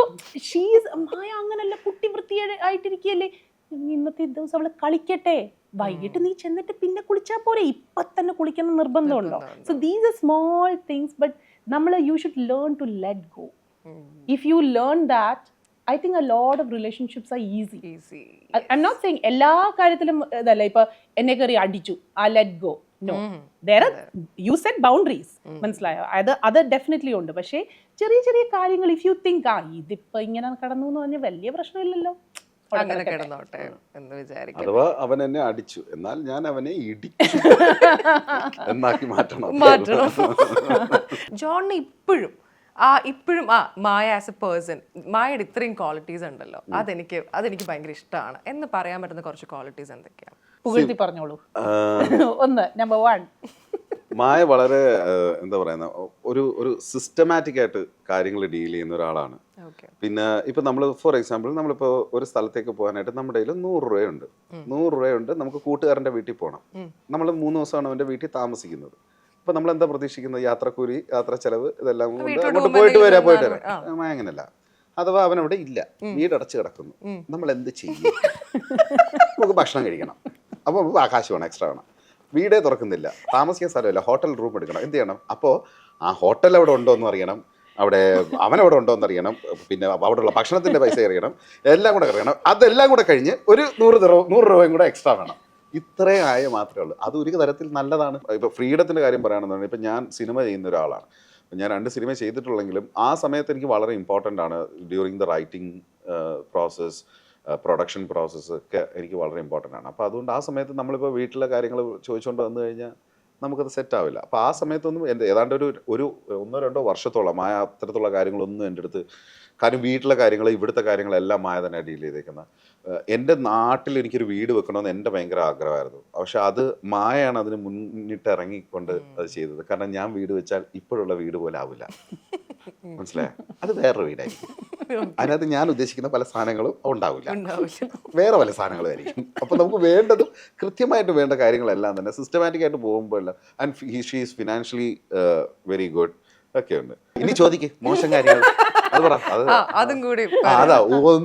ഷീസ് മായ അങ്ങനല്ല, കുട്ടി വൃത്തിയായിട്ടിരിക്കുകയല്ലേ. ഇന്നത്തെ ദിവസം അവള് കളിക്കട്ടെ, വൈകിട്ട് നീ ചെന്നിട്ട് പിന്നെ കുളിച്ചാൽ പോരെ, ഇപ്പൊ തന്നെ കുളിക്കുന്ന നിർബന്ധമുണ്ടോ? So these are small things, but നമ്മൾ you should learn to let go. If you learn that, I think a lot of relationships are easy. I'm not saying എല്ലാ കാര്യത്തിലും ഇതല്ല. ഇപ്പൊ എന്നെ കയറി അടിച്ചു, ആ let go. No, there are, you set boundaries. മനസ്സിലായോ? അത് ഡെഫിനറ്റ്ലി ഉണ്ട്. പക്ഷേ ചെറിയ ചെറിയ കാര്യങ്ങൾ ഇഫ് യു തിങ്ക് ഇതിപ്പോ ഇങ്ങനെ കടന്നു എന്ന് പറഞ്ഞാൽ വലിയ പ്രശ്നമില്ലല്ലോ, അങ്ങനെ കിടന്നോട്ടെ എന്ന് വിചാരിക്കും. അഥവാ അവൻ എന്നെ അടിച്ചു, എന്നാൽ ഞാൻ അവനെ ഇടിച്ചു എന്നാക്കി മാറ്റണം. ജോണിന് ഇപ്പോഴും മായ ആസ് എ പേഴ്സൺ, മായയുടെ ഇത്രയും ക്വാളിറ്റീസ് ഉണ്ടല്ലോ, അതെനിക്ക് ഭയങ്കര ഇഷ്ടമാണ് എന്ന് പറയാൻ പറ്റുന്ന കുറച്ച് ക്വാളിറ്റീസ് എന്തൊക്കെയാണ്? പുകഴ്ത്തി പറഞ്ഞോളൂ. ഒന്ന്, നമ്പർ 1, മായ വളരെ എന്താ പറയുന്ന ഒരു സിസ്റ്റമാറ്റിക് ആയിട്ട് കാര്യങ്ങൾ ഡീൽ ചെയ്യുന്ന ഒരാളാണ്. പിന്നെ ഇപ്പൊ നമ്മൾ ഫോർ എക്സാമ്പിൾ നമ്മളിപ്പോ ഒരു സ്ഥലത്തേക്ക് പോകാനായിട്ട് നമ്മുടെ കയ്യിൽ 100 രൂപയുണ്ട്. 100 രൂപയുണ്ട്, നമുക്ക് കൂട്ടുകാരന്റെ വീട്ടിൽ പോകണം. നമ്മൾ 3 ദിവസമാണ് അവന്റെ വീട്ടിൽ താമസിക്കുന്നത്. അപ്പൊ നമ്മൾ എന്താ പ്രതീക്ഷിക്കുന്നത്? യാത്രക്കൂലി, യാത്ര ചെലവ്, ഇതെല്ലാം കൊണ്ട് അങ്ങോട്ട് പോയിട്ട് വരാം. അങ്ങനല്ല. അഥവാ അവനവിടെ ഇല്ല, വീടടച്ച് കിടക്കുന്നു, നമ്മൾ എന്ത് ചെയ്യും? നമുക്ക് ഭക്ഷണം കഴിക്കണം, അപ്പൊ ആകാശ് വേണം, എക്സ്ട്രാ വേണം. വീടേ തുറക്കുന്നില്ല, താമസിക്കാൻ സ്ഥലമില്ല, ഹോട്ടൽ റൂം എടുക്കണം. എന്ത് ചെയ്യണം? അപ്പോൾ ആ ഹോട്ടൽ അവിടെ ഉണ്ടോ എന്ന് അറിയണം, അവിടെ അവനവിടെ ഉണ്ടോ എന്ന് അറിയണം, പിന്നെ അവിടെയുള്ള ഭക്ഷണത്തിന്റെ പൈസ അറിയണം, എല്ലാം കൂടെ അറിയണം. അതെല്ലാം കൂടെ കഴിഞ്ഞ് ഒരു 100 രൂപയും കൂടെ എക്സ്ട്രാ വേണം. ഇത്രയും ആയ മാത്രമേ ഉള്ളൂ. അത് ഒരു തരത്തിൽ നല്ലതാണ്. ഇപ്പോൾ ഫ്രീഡത്തിൻ്റെ കാര്യം പറയുകയാണെന്നുണ്ടെങ്കിൽ, ഇപ്പം ഞാൻ സിനിമ ചെയ്യുന്ന ഒരാളാണ്. ഞാൻ 2 സിനിമ ചെയ്തിട്ടുള്ളെങ്കിലും ആ സമയത്ത് എനിക്ക് വളരെ ഇമ്പോർട്ടൻ്റ് ആണ്. During the writing process, production process ഒക്കെ എനിക്ക് വളരെ ഇമ്പോർട്ടൻ്റ് ആണ്. അപ്പോൾ അതുകൊണ്ട് ആ സമയത്ത് നമ്മളിപ്പോൾ വീട്ടിലെ കാര്യങ്ങൾ ചോദിച്ചുകൊണ്ട് വന്നു കഴിഞ്ഞാൽ നമുക്കത് സെറ്റ് ആവില്ല. അപ്പോൾ ആ സമയത്തൊന്നും ഏതാണ്ട് ഒരു 1-2 വർഷത്തോളം മായ അത്തരത്തിലുള്ള കാര്യങ്ങളൊന്നും എൻ്റെ അടുത്ത്, കാര്യം വീട്ടിലെ കാര്യങ്ങൾ, ഇവിടുത്തെ കാര്യങ്ങളെല്ലാം മായ തന്നെ ഡീൽ ചെയ്തേക്കുന്നത്. എൻ്റെ നാട്ടിൽ എനിക്കൊരു വീട് വെക്കണമെന്ന് എൻ്റെ ഭയങ്കര ആഗ്രഹമായിരുന്നു. പക്ഷെ അത് മായയാണ് അതിന് മുന്നിട്ട് ഇറങ്ങിക്കൊണ്ട് അത് ചെയ്തത്. കാരണം ഞാൻ വീട് വെച്ചാൽ ഇപ്പോഴുള്ള വീട് പോലെ ആവില്ല, മനസ്സിലായോ? അത് വേറൊരു വീടായിരിക്കും. അതിനകത്ത് ഞാൻ ഉദ്ദേശിക്കുന്ന പല സാധനങ്ങളും ഉണ്ടാവില്ല, വേറെ പല സാധനങ്ങളും ആയിരിക്കും. അപ്പൊ നമുക്ക് വേണ്ടതും കൃത്യമായിട്ട് വേണ്ട കാര്യങ്ങളെല്ലാം തന്നെ സിസ്റ്റമാറ്റിക് ആയിട്ട് പോകുമ്പോൾ, and she is financially very good ഒക്കെ ഉണ്ട്. ഇനി ചോദിക്ക് മോശം കാര്യങ്ങൾ, അതും കൂടി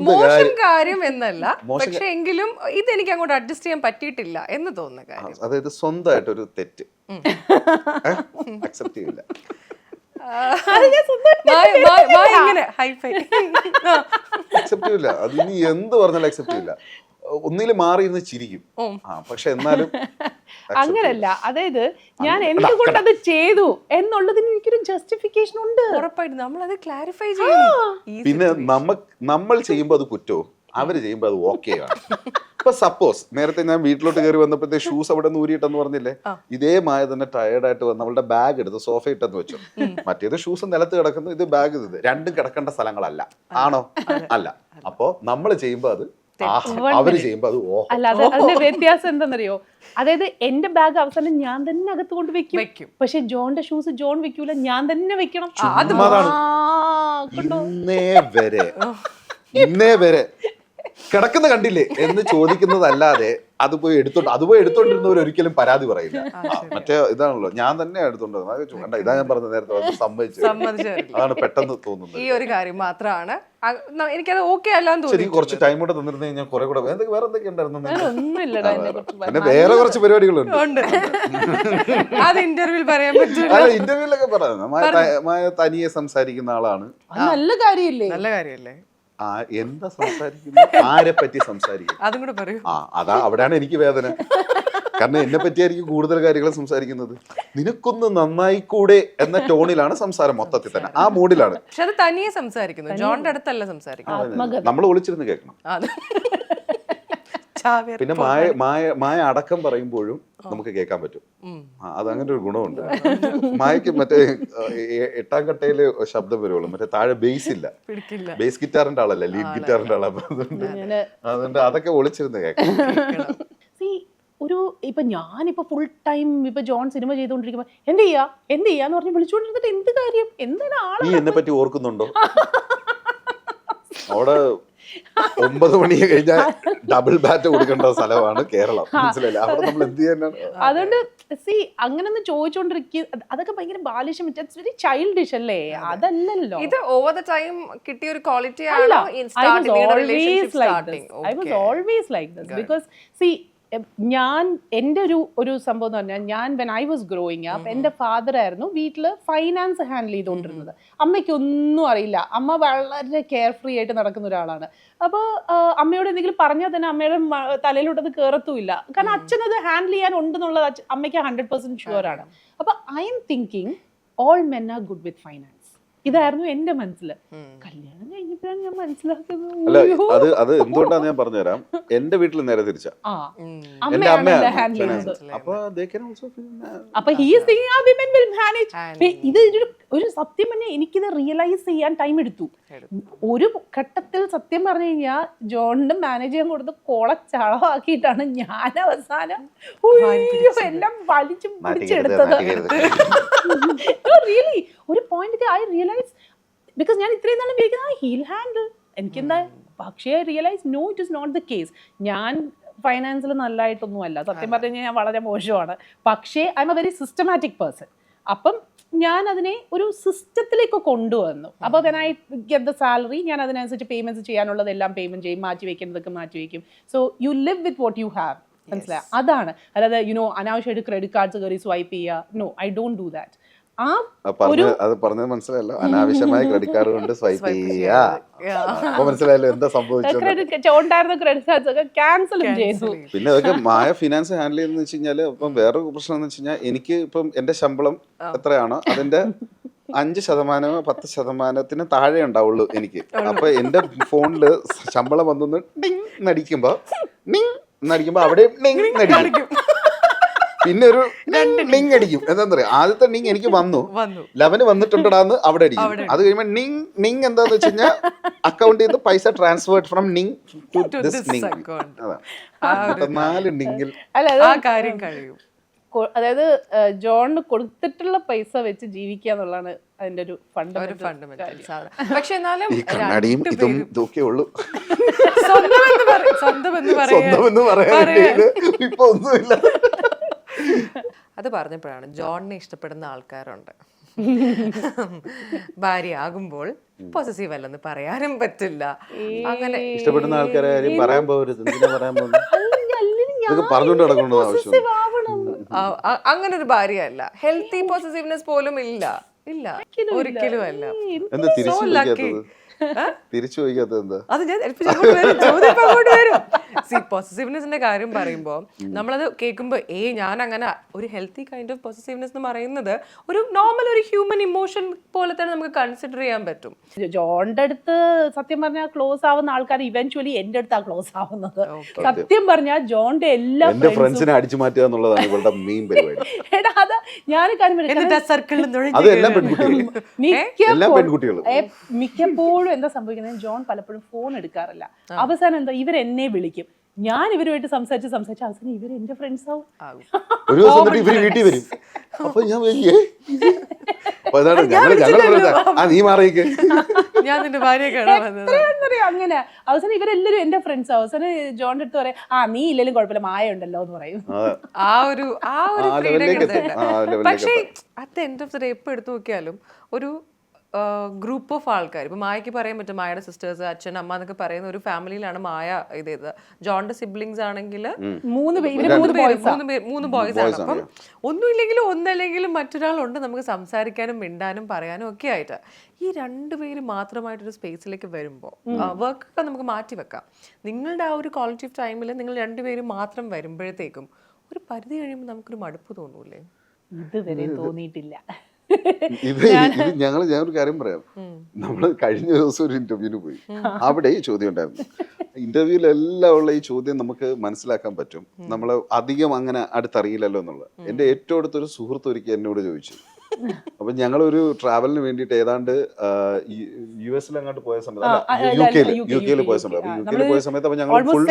മോശം കാര്യം എന്നല്ല, പക്ഷെ എങ്കിലും ഇതെനിക്ക് അങ്ങോട്ട് അഡ്ജസ്റ്റ് ചെയ്യാൻ പറ്റിയിട്ടില്ല എന്ന് തോന്നുന്ന കാര്യം. അതായത് സ്വന്തമായിട്ടൊരു തെറ്റ് അക്സെപ്റ്റ് ചെയ്യില്ല. അക്സെപ്റ്റ് ചെയ്യില്ല. അത് ഇനി എന്ത് പറഞ്ഞാലും അക്സെപ്റ്റ് ചെയ്യില്ല. ഒന്നിലും മാറി ഇരുന്ന് ചിരിക്കും, പക്ഷെ എന്നാലും അങ്ങനല്ല. അതായത് ഞാൻ എന്തുകൊണ്ട് അത് ചെയ്തു എന്നുള്ളതിന് എനിക്കൊരു ജസ്റ്റിഫിക്കേഷൻ ഉണ്ട്. ഉറപ്പായിട്ടും നമ്മൾ അത് ക്ലാരിഫൈ ചെയ്യും. പിന്നെ നമ്മൾ ചെയ്യുമ്പോൾ അത് കുറ്റവും, അവര് ചെയ്യുമ്പോൾ അത് ഓക്കെ ആണ്. ഇപ്പൊ സപ്പോസ് നേരത്തെ ഞാൻ വീട്ടിലോട്ട് കയറി വന്നപ്പോഴത്തെ ഷൂസ് അവിടെ നിന്ന് ഊരിയിട്ടെന്ന് പറഞ്ഞില്ലേ, ഇതേ മായ തന്നെ ടയർഡായിട്ട് വന്ന് അവളുടെ ബാഗ് എടുത്ത് സോഫ ഇട്ടെന്ന് വെച്ചു. മറ്റേത് ഷൂസ് നിലത്ത് കിടക്കുന്നു, ഇത് ബാഗ്. ഇത് രണ്ടും കിടക്കേണ്ട സ്ഥലങ്ങളല്ല, ആണോ? അല്ല. അപ്പോ നമ്മൾ ചെയ്യുമ്പോ അത്, അവര് ചെയ്യുമ്പോ അത് അല്ല. അതിന്റെ വ്യത്യാസം എന്താണെന്നറിയോ? അതായത് എന്റെ ബാഗ് അവസാനം ഞാൻ തന്നെ അകത്ത് കൊണ്ട് വെക്കും, പക്ഷെ ജോണിന്റെ ഷൂസ് ജോൺ വെക്കൂല, ഞാൻ തന്നെ വെക്കണം. ഇന്നേ വരെ കിടക്കുന്ന കണ്ടില്ലേ എന്ന് ചോദിക്കുന്നതല്ലാതെ അത് പോയി എടുത്തോണ്ടിരുന്നവർ ഒരിക്കലും പരാതി പറയില്ല. മറ്റേ ഇതാണല്ലോ, ഞാൻ തന്നെ എടുത്തോണ്ട് ഇതാ ഞാൻ പറഞ്ഞ നേരത്തെ സമ്മതിച്ചു. അതാണ് പെട്ടെന്ന് തോന്നുന്നത്. ഈ ഒരു കാര്യം മാത്രമാണ് എനിക്കത് ഓക്കെ അല്ലാന്ന് തോന്നി. ശരി, കുറച്ച് ടൈം കൂടെ തന്നിരുന്നു കഴിഞ്ഞാൽ കുറെ കൂടെ വേറെ എന്തൊക്കെ ഉണ്ടായിരുന്നു. പിന്നെ വേറെ കുറച്ച് പരിപാടികളുണ്ട്, അത് ഇന്റർവ്യൂവിൽ പറയാൻ പറ്റില്ല. അല്ല, ഇന്റർവ്യൂലൊക്കെ പറയുന്നത് തനിയെ സംസാരിക്കുന്ന ആളാണ്. നല്ല കാര്യമില്ലേ? നല്ല കാര്യമല്ലേ? എന്താ സംസാരിക്കുന്നത്, ആരെ പറ്റി സംസാരിക്കും, അതും കൂടെ പറയൂ. അതാ അവിടെയാണ് എനിക്ക് വേദന. കാരണം എന്നെ പറ്റിയായിരിക്കും കൂടുതൽ കാര്യങ്ങൾ സംസാരിക്കുന്നത്. നിനക്കൊന്ന് നന്നായിക്കൂടെ എന്ന ടോണിലാണ് സംസാരം മൊത്തത്തിൽ തന്നെ, ആ മൂഡിലാണ്. പക്ഷെ അത് തനിയെ സംസാരിക്കുന്നു, ജോണിന്റെ അടുത്തല്ല സംസാരിക്കുന്നത്. നമ്മൾ ഒളിച്ചിരുന്ന് കേൾക്കണം. ചാവേർ പിന്നെ മായ അടക്കം പറയുമ്പോഴും നമുക്ക് കേൾക്കാൻ പറ്റും. അതങ്ങനെ ഒരു ഗുണമുണ്ട്. മായക്ക് മറ്റേ 8ാം കട്ടയില് ശബ്ദം വരുള്ളൂ, മറ്റേ താഴെ ബേസ് ഇല്ല. പിടിക്കില്ല. ബേസ് ഗിറ്റാറിന്റെ ആളല്ല, ലീഡ് ഗിറ്റാറിന്റെ ആളാ. അപ്പൊ അതുകൊണ്ട് അതൊക്കെ ഒളിച്ചിരുന്ന് കേൾക്കാം. ഇപ്പൊ ഞാനിപ്പോ ഫുൾ ടൈം ഇപ്പൊ ജോൺ സിനിമ ചെയ്തോണ്ടിരിക്കുമ്പോ എന്ത് ചെയ്യാന്ന് പറഞ്ഞ് വിളിച്ചോണ്ടിരുന്നിട്ട് എന്ത് കാര്യം? എന്താണ് നീ എന്നെ പറ്റി ഓർക്കുന്നുണ്ടോ? അവിടെ 9 മണി കഴിഞ്ഞാൽ ഡബിൾ ബാറ്റ് കൊടുക്കേണ്ട സ്ഥലമാണ് കേരളം, മനസ്സിലായില്ലേ? അവിടെ നമ്മൾ എന്ത് ചെയ്യാനാണ്? അതുകൊണ്ട് അങ്ങനൊന്നും ചോദിച്ചോണ്ടിരിക്കുക, അതൊക്കെ ഭയങ്കര ബാലിഷ്യം, വെരി ചൈൽഡിഷ് അല്ലേ? അതല്ലല്ലോ. ഇത് ഓവർ ദ ടൈം കിട്ടിയ ഒരു ക്വാളിറ്റി ആണോ? I was always like this because see ഞാൻ എൻ്റെ ഒരു സംഭവം എന്ന് പറഞ്ഞാൽ, ഞാൻ when I was growing up എൻ്റെ ഫാദർ ആയിരുന്നു വീട്ടിൽ ഫൈനാൻസ് ഹാൻഡിൽ ചെയ്തുകൊണ്ടിരുന്നത്. അമ്മയ്ക്കൊന്നും അറിയില്ല, അമ്മ വളരെ കെയർ ഫ്രീ ആയിട്ട് നടക്കുന്ന ഒരാളാണ്. അപ്പോൾ അമ്മയോട് എന്തെങ്കിലും പറഞ്ഞാൽ തന്നെ അമ്മയുടെ തലയിലോട്ടത് കയറത്തുമില്ല, കാരണം അച്ഛനത് ഹാൻഡിൽ ചെയ്യാൻ ഉണ്ടെന്നുള്ളത് അമ്മയ്ക്ക് 100% ഷുവറാണ്. അപ്പോൾ I M thinking all men are good with finance. ഇതായിരുന്നു എന്റെ മനസ്സിൽ. കല്യാണം കഴിഞ്ഞപ്പോഴാണ് ഞാൻ മനസ്സിലാക്കുന്നത്. അല്ല, അത് എന്തുകൊണ്ടാന്ന് ഞാൻ പറഞ്ഞുതരാം. എന്റെ വീട്ടിൽ നേരെ തിരിച്ചാ, എന്റെ അമ്മ. അപ്പൊ ഇത് ഒരു സത്യം പറഞ്ഞാൽ എനിക്കിത് റിയലൈസ് ചെയ്യാൻ ടൈം എടുത്തു. ഒരു ഘട്ടത്തിൽ സത്യം പറഞ്ഞു കഴിഞ്ഞാൽ ജോണിന് മാനേജ് ചെയ്യാൻ കൊടുത്ത് കോളച്ചാളമാക്കിയിട്ടാണ് ഞാൻ അവസാനം എല്ലാം വലിച്ചു പിടിച്ചെടുത്തത്. റിയലി ഒരു പോയിന്റ് ഐ റിയലൈസ്, ബിക്കോസ് ഞാൻ ഇത്രയും നാളും വിചാരിക്കുന്നത് ഹീൽ ഹാൻഡിൽ എനിക്കെന്താ, പക്ഷേ I realise no, it is not the case. ഞാൻ ഫൈനാൻസിൽ നല്ലതായിട്ടൊന്നും അല്ല, സത്യം പറഞ്ഞു കഴിഞ്ഞാൽ ഞാൻ വളരെ മോശമാണ്. പക്ഷേ I M A very systematic person. അപ്പം ഞാൻ അതിനെ ഒരു സിസ്റ്റത്തിലേക്ക് കൊണ്ടുവന്നു. അപ്പോൾ then I get the salary, ഞാൻ അതിനനുസരിച്ച് പേയ്മെന്റ്സ് ചെയ്യാനുള്ളതെല്ലാം പേയ്മെന്റ് ചെയ്യും, മാറ്റി വെക്കുന്നതൊക്കെ മാറ്റി വെക്കും. So you live with what you have, മനസ്സിലായി? അതാണ്. അല്ലാതെ അനാവശ്യമായിട്ട് ക്രെഡിറ്റ് കാർഡ്സ് കയറി സ്വൈപ്പ് ചെയ്യുക, no, I don't do that. അത് പറഞ്ഞത് മനസ്സിലായല്ലോ, അനാവശ്യമായ ക്രെഡിറ്റ് കാർഡ് കൊണ്ട് സ്വൈപ്പ് ചെയ്യാ. അപ്പൊ മനസ്സിലായല്ലോ എന്താ സംഭവിച്ചത്. ക്രെഡിറ്റ് കാർഡ്സ് ഒക്കെ ക്യാൻസലും ചെയ്തു. പിന്നെ അതൊക്കെ മായ ഫിനാൻസ് ഹാൻഡിൽ ചെയ്യുന്ന വെച്ച് കഴിഞ്ഞാല് ഇപ്പം വേറൊരു പ്രശ്നം എന്ന് വെച്ച് കഴിഞ്ഞാൽ, എനിക്ക് ഇപ്പം എന്റെ ശമ്പളം എത്രയാണോ അതിന്റെ 5% 10% താഴെ ഉണ്ടാവുള്ളൂ എനിക്ക്. അപ്പൊ എന്റെ ഫോണില് ശമ്പളം വന്നൊന്ന് ഡിങ് നടിക്കുമ്പോ അവിടെ ഡിങ് നടിക്കും, പിന്നെ ഒരു ണിങ് അടിക്കും. എന്താ പറയാ, ആദ്യത്തെ ണിങ് എനിക്ക് വന്നു, 11 വന്നിട്ടുണ്ടാന്ന് അവിടെ അടിക്കും. അത് കഴിയുമ്പോ ണിങ് എന്താന്ന് വെച്ച് കഴിഞ്ഞാൽ അക്കൗണ്ടിൽ നിന്ന് പൈസ ട്രാൻസ്ഫേർഡ് ഫ്രം ണിങ് ടു ദിസ് ണിങ്. അതാണ് 4 ണിങ്ങിൽ ആ കാര്യം കഴിയും. അതായത് ജോണിന് കൊടുത്തിട്ടുള്ള പൈസ വെച്ച് ജീവിക്കുക എന്നുള്ളതാണ് അതിന്റെ ഒരു ഫണ്ടമെന്റൽ. പക്ഷെ എന്നാലും ഈ കണ്ണാടിയും ഇതും ഇതൊക്കെ ഉള്ളൂ. സ്വന്തം എന്ന് പറയാൻ ഇപ്പൊ ഒന്നുമില്ല. അത് പറഞ്ഞപ്പോഴാണ് ജോണിനെ ഇഷ്ടപ്പെടുന്ന ആൾക്കാരുണ്ട്. ഭാര്യ ആകുമ്പോൾ പോസസീവ് അല്ലെന്ന് പറയാനും പറ്റില്ല. അങ്ങനെ ഇഷ്ടപ്പെടുന്ന ആൾക്കാരെ പറയാൻ പോകരുത്. പറഞ്ഞുകൊണ്ട് നടക്കേണ്ടത് ആവശ്യം. അങ്ങനെ ഒരു ഭാര്യ അല്ല. ഹെൽത്തി പോസസീവ്നെസ് പോലും ഇല്ല, ഒരിക്കലും അല്ല. എന്താ തിരിച്ചു ചോദിക്കാത്തത് എന്താ? അത് ഞാൻ പോസസീവ്നെസിന്റെ കാര്യം പറയുമ്പോ നമ്മളത് കേൾക്കുമ്പോ ഞാൻ അങ്ങനെ ഒരു ഹെൽത്തി കൈൻഡ് ഓഫ് പോസസീവ്നെസ് എന്ന് പറയുന്നത് ഒരു നോർമൽ ഒരു ഹ്യൂമൻ ഇമോഷൻ പോലെ തന്നെ നമുക്ക് കൺസിഡർ ചെയ്യാൻ പറ്റും. ജോണിന്റെ അടുത്ത് സത്യം പറഞ്ഞാൽ ക്ലോസ് ആവുന്ന ആൾക്കാർ ഇവൻച്വലി എന്റെ അടുത്താണ് ക്ലോസ് ആവുന്നത്. സത്യം പറഞ്ഞാൽ ജോണിന്റെ എല്ലാ ഫ്രണ്ട്സിനെ അടിച്ചു മാറ്റുക എന്നുള്ളതാണ് ഇവളുടെ മെയിൻ പരിപാടി. എടാ അത് ഞാൻ മിക്കപ്പോഴും എന്താ സംഭവിക്കുന്നത്, ജോൺ പലപ്പോഴും ഫോൺ എടുക്കാറില്ല. അവസാനം എന്താ, ഇവരെന്നെ വിളിക്കും, ഞാൻ ഇവരുമായിട്ട് സംസാരിച്ച് അവസാനം ഇവർ എന്റെ ഫ്രണ്ട്സ് ആവും. ഒരു ദിവസം ഇവര് വീട്ടിൽ വരും. അപ്പൊ ഞാൻ അങ്ങനെ അവസാനം ഇവരെല്ലാരും എന്റെ ഫ്രണ്ട്സ്. അവസാനം ജോണിന്റെ അടുത്ത് പറയാം, നീ ഇല്ലെങ്കിലും കുഴപ്പമില്ല, മായ ഉണ്ടല്ലോ എന്ന് പറയും. ആ ഒരു പക്ഷേ at end of the day എപ്പോ എടുത്തു നോക്കിയാലും ഒരു ഗ്രൂപ്പ് ഓഫ് ആൾക്കാർ, ഇപ്പൊ മായക്ക് പറയാൻ പറ്റും മായയുടെ സിസ്റ്റേഴ്സ്, അച്ഛൻ, അമ്മ എന്നൊക്കെ പറയുന്ന ഒരു ഫാമിലിയിലാണ് മായ ഇത്. ജോണിന്റെ സിബ്ലിങ്സ് ആണെങ്കിൽ 3 ബോയ്സ് ആണ്. അപ്പം ഒന്നുമില്ലെങ്കിലും ഒന്നല്ലെങ്കിലും മറ്റൊരാളുണ്ട് നമുക്ക് സംസാരിക്കാനും മിണ്ടാനും പറയാനും ഒക്കെ ആയിട്ട്. ഈ 2 പേര് മാത്രമായിട്ടൊരു സ്പേസിലേക്ക് വരുമ്പോൾ വർക്കൊക്കെ നമുക്ക് മാറ്റി വെക്കാം. നിങ്ങളുടെ ആ ഒരു ക്വാളിറ്റി ഓഫ് ടൈമിൽ നിങ്ങൾ 2 പേര് മാത്രം വരുമ്പോഴത്തേക്കും ഒരു പരിധി കഴിയുമ്പോൾ നമുക്കൊരു മടുപ്പ് തോന്നൂലേ? ഇതുവരെ തോന്നിയിട്ടില്ല. ഞാനൊരു കാര്യം പറയാം. നമ്മൾ കഴിഞ്ഞ ദിവസം ഒരു ഇന്റർവ്യൂവിന് പോയി. അവിടെ ഈ ചോദ്യം ഉണ്ടായിരുന്നു. ഇന്റർവ്യൂവിലെല്ലാം ഉള്ള ഈ ചോദ്യം നമുക്ക് മനസ്സിലാക്കാൻ പറ്റും. നമ്മൾ അധികം അങ്ങനെ അടുത്തറിയില്ലല്ലോ എന്നുള്ളത്. എൻ്റെ ഏറ്റവും അടുത്തൊരു സുഹൃത്ത് ഒരിക്കൽ എന്നോട് ചോദിച്ചു. അപ്പൊ ഞങ്ങളൊരു ട്രാവലിന് വേണ്ടിയിട്ട് ഏതാണ്ട് US അങ്ങോട്ട് പോയ സമയത്ത്, UK പോയ സമയത്ത് അപ്പൊ ഞങ്ങൾ ഫുൾ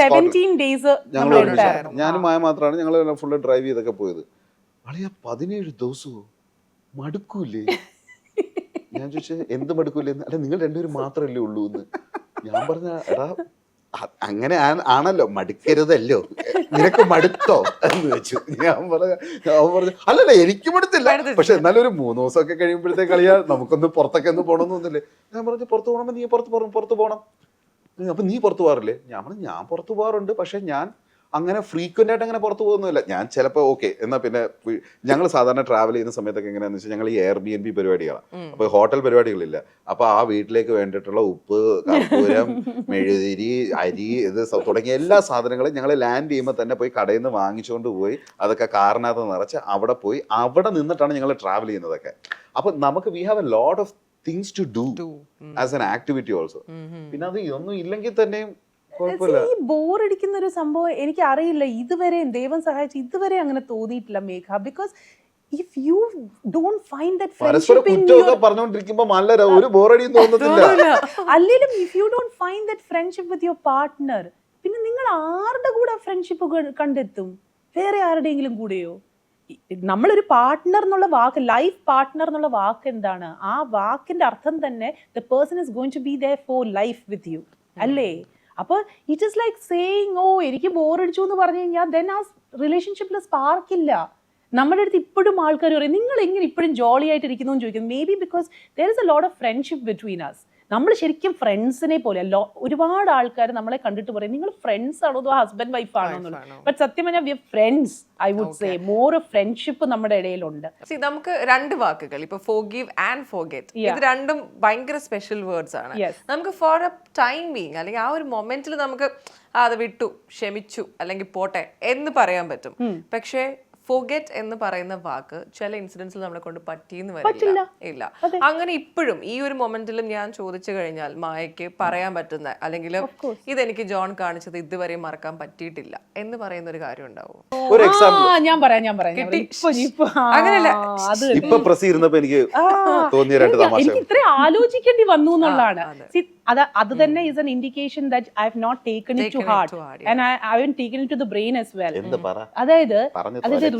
ഞാനും മായ മാത്രമാണ് ഞങ്ങൾ ഫുള്ള് ഡ്രൈവ് ചെയ്തൊക്കെ പോയത്. അളിയ 17 ദിവസവും മടുക്കൂലേ? ഞാൻ ചോദിച്ചത് എന്ത് മടുക്കൂലേ? അല്ല നിങ്ങൾ രണ്ടുപേരും മാത്രമല്ലേ ഉള്ളൂ എന്ന്. ഞാൻ പറഞ്ഞ എടാ അങ്ങനെ ആണല്ലോ, മടുക്കരുതല്ലോ, നിനക്ക് മടുത്തോ എന്ന് വെച്ചു. ഞാൻ പറഞ്ഞു അല്ലല്ല എനിക്ക് മടുത്തില്ല, പക്ഷെ എന്നാലും ഒരു 3 ദിവസമൊക്കെ കഴിയുമ്പോഴത്തേക്ക് കളിയാ നമുക്കൊന്ന് പുറത്തൊക്കെ ഒന്ന് പോകണമെന്നൊന്നുമില്ലേ. ഞാൻ പറഞ്ഞു പുറത്ത് പോകണമെന്ന്, നീ പുറത്ത് പോകണം. അപ്പൊ നീ പുറത്ത് പോകാറില്ലേ? ഞാൻ പറഞ്ഞു ഞാൻ പുറത്ത് പോകാറുണ്ട്, പക്ഷെ ഞാൻ അങ്ങനെ ഫ്രീക്വന്റ് ആയിട്ട് അങ്ങനെ പുറത്ത് പോകുന്നില്ല. ഞാൻ ചിലപ്പോൾ ഓക്കെ എന്നാ പിന്നെ ഞങ്ങൾ സാധാരണ ട്രാവൽ ചെയ്യുന്ന സമയത്തൊക്കെ എങ്ങനെയാണെന്ന് വെച്ചാൽ ഞങ്ങൾ ഈ Airbnb പരിപാടികളാണ്. അപ്പൊ ഹോട്ടൽ പരിപാടികളില്ല. അപ്പൊ ആ വീട്ടിലേക്ക് വേണ്ടിയിട്ടുള്ള ഉപ്പ്, കർപ്പൂരം, മെഴുതിരി, അരി, ഇത് തുടങ്ങിയ എല്ലാ സാധനങ്ങളും ഞങ്ങൾ ലാൻഡ് ചെയ്യുമ്പോൾ തന്നെ പോയി കടയിൽ നിന്ന് വാങ്ങിച്ചുകൊണ്ട് പോയി അതൊക്കെ കാറിനകത്ത് നിറച്ച് അവിടെ പോയി അവിടെ നിന്നിട്ടാണ് ഞങ്ങൾ ട്രാവൽ ചെയ്യുന്നതൊക്കെ. അപ്പൊ നമുക്ക് we have a lot of things to do as an activity also. പിന്നെ അത് ഇതൊന്നും ഇല്ലെങ്കിൽ തന്നെയും ഈ ബോറടിക്കുന്ന ഒരു സംഭവം എനിക്ക് അറിയില്ല ഇതുവരെ, ദൈവം സഹായിച്ച് ഇതുവരെ അങ്ങനെ തോന്നിയിട്ടില്ല Megha. Because if you don't find that friendship in your പറഞ്ഞുകൊണ്ടിരിക്കുമ്പോ നല്ല ഒരു ബോറടിയും തോന്നത്തില്ല. അല്ലെങ്കിലും if you don't find that friendship with your partner, പിന്നെ നിങ്ങൾ ആരുടെ കൂടെ ഫ്രണ്ട്ഷിപ്പ് കണ്ടെത്തും? വേറെ ആരുടെയെങ്കിലും കൂടെയോ? നമ്മളൊരു പാർട്ട്ണർ എന്നുള്ള വാക്ക്, ലൈഫ് പാർട്ട്ണർ എന്നുള്ള വാക്ക് എന്താണ്? ആ വാക്കിന്റെ അർത്ഥം തന്നെ the person is going to be there for life with you അല്ലേ? അപ്പോൾ it is like saying oh എനിക്ക് ബോറടിച്ചു എന്ന് പറഞ്ഞു കഴിഞ്ഞാൽ ദെൻ ആ റിലേഷൻഷിപ്പിൽ സ്പാർക്കില്ല. നമ്മുടെ അടുത്ത് ഇപ്പോഴും ആൾക്കാർ പറയും നിങ്ങൾ എങ്ങനെ ഇപ്പോഴും ജോളി ആയിട്ട് ഇരിക്കുന്നു എന്ന് ചോദിക്കും. Maybe because there is a lot of friendship between us. നമ്മൾ ശരിക്കും ഫ്രണ്ട്സിനെ പോലെ ഒരുപാട് ആൾക്കാർ നമ്മളെ കണ്ടിട്ട് പറയും നിങ്ങൾ ഫ്രണ്ട്സ് ആണോ അതോ ഹസ്ബൻഡ് വൈഫ് ആണോ എന്നുള്ളത്. ബട്ട് സത്യം പറഞ്ഞാൽ we are friends. I would say more of friendship നമ്മുടെ ഇടയിലുണ്ട്. നമുക്ക് 2 വാക്കുകൾ ഇപ്പൊ ഫോർഗീവ് ആൻഡ് ഫോർഗെറ്റ്, ഇത് രണ്ടും ഭയങ്കര സ്പെഷ്യൽ വേർഡ്സ് ആണ്. നമുക്ക് ഫോർ എ ടൈം ബീങ് അല്ലെങ്കിൽ ആ ഒരു മൊമെന്റിൽ നമുക്ക് അത് വിട്ടു, ക്ഷമിച്ചു, അല്ലെങ്കിൽ പോട്ടെ എന്ന് പറയാൻ പറ്റും. പക്ഷേ ഫോർഗെറ്റ് എന്ന് പറയുന്ന വാക്ക് ചില ഇൻസിഡൻസിൽ നമ്മളെ കൊണ്ട് പറ്റിയെന്ന് വരില്ല. ഇല്ല, അങ്ങനെ ഇപ്പോഴും ഈ ഒരു മൊമെന്റിലും ഞാൻ ചോദിച്ചു കഴിഞ്ഞാൽ മായയ്ക്ക് പറയാൻ പറ്റുന്ന അല്ലെങ്കിൽ ഇതെനിക്ക് ജോൺ കാണിച്ചത് ഇതുവരെ മറക്കാൻ പറ്റിയിട്ടില്ല എന്ന് പറയുന്ന ഒരു കാര്യം ഉണ്ടാവും? ഒരു എക്സാമ്പിൾ ഞാൻ പറയാം. അങ്ങനെയല്ല, എനിക്ക് തോന്നിയ 2 തമാശ എനിക്ക് ഇത്ര ആലോചിക്കേണ്ടി വന്നു എന്നുള്ളതാണ്. അത് തന്നെ is an indication that I have not taken it to heart and I haven't taken it to the brain as well. അതായത്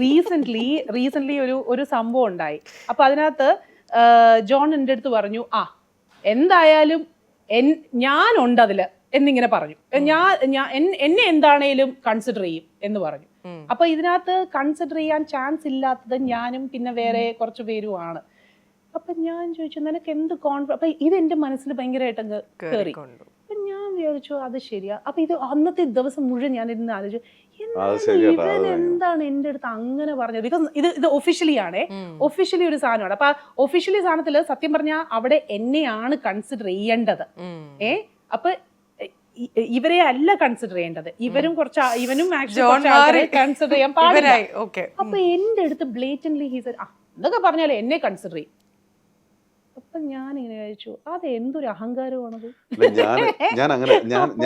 റീസെന്റ് ഒരു സംഭവം ഉണ്ടായി. അപ്പൊ അതിനകത്ത് ജോൺ എൻ്റെ അടുത്ത് പറഞ്ഞു എന്തായാലും ഞാനുണ്ട് അതില് എന്നിങ്ങനെ പറഞ്ഞു. എന്നെ എന്താണേലും കൺസിഡർ ചെയ്യും എന്ന് പറഞ്ഞു. അപ്പൊ ഇതിനകത്ത് കൺസിഡർ ചെയ്യാൻ ചാൻസ് ഇല്ലാത്തത് ഞാനും പിന്നെ വേറെ കുറച്ച് പേരുമാണ്. അപ്പൊ ഞാൻ ചോദിച്ചു നിനക്ക് എന്ത് അപ്പൊ ഇത് എന്റെ മനസ്സിൽ ഭയങ്കരമായിട്ട് അങ്ങ് കയറി. അപ്പൊ ഞാൻ വിചാരിച്ചു അത് ശരിയാ. അപ്പൊ ഇത് അന്നത്തെ ദിവസം മുഴുവൻ ഞാൻ ഇരുന്ന് ആലോചിച്ചു ഇവൻ എന്താണ് എന്റെ അടുത്ത് അങ്ങനെ പറഞ്ഞത്. ബിക്കോസ് ഇത് ഒഫീഷ്യലി ആണേ, ഒഫീഷ്യലി ഒരു സാധനമാണ്. അപ്പൊ ഒഫീഷ്യലി സാധനത്തില് സത്യം പറഞ്ഞാൽ അവിടെ എന്നെയാണ് കൺസിഡർ ചെയ്യേണ്ടത്. അപ്പൊ ഇവരെ അല്ല കൺസിഡർ ചെയ്യേണ്ടത്. ഇവനും കൺസിഡർ ചെയ്യാൻ പാടില്ല. അപ്പൊ എന്റെ അടുത്ത് ബ്ലേറ്റൻലി ഹി സെഡ് എന്തൊക്കെ പറഞ്ഞാലേ എന്നെ കൺസിഡർ ചെയ്യും. അപ്പൊ ഞാൻ ഇങ്ങനെ കഴിച്ചു അത് എന്തൊരു അഹങ്കാരമാണത്.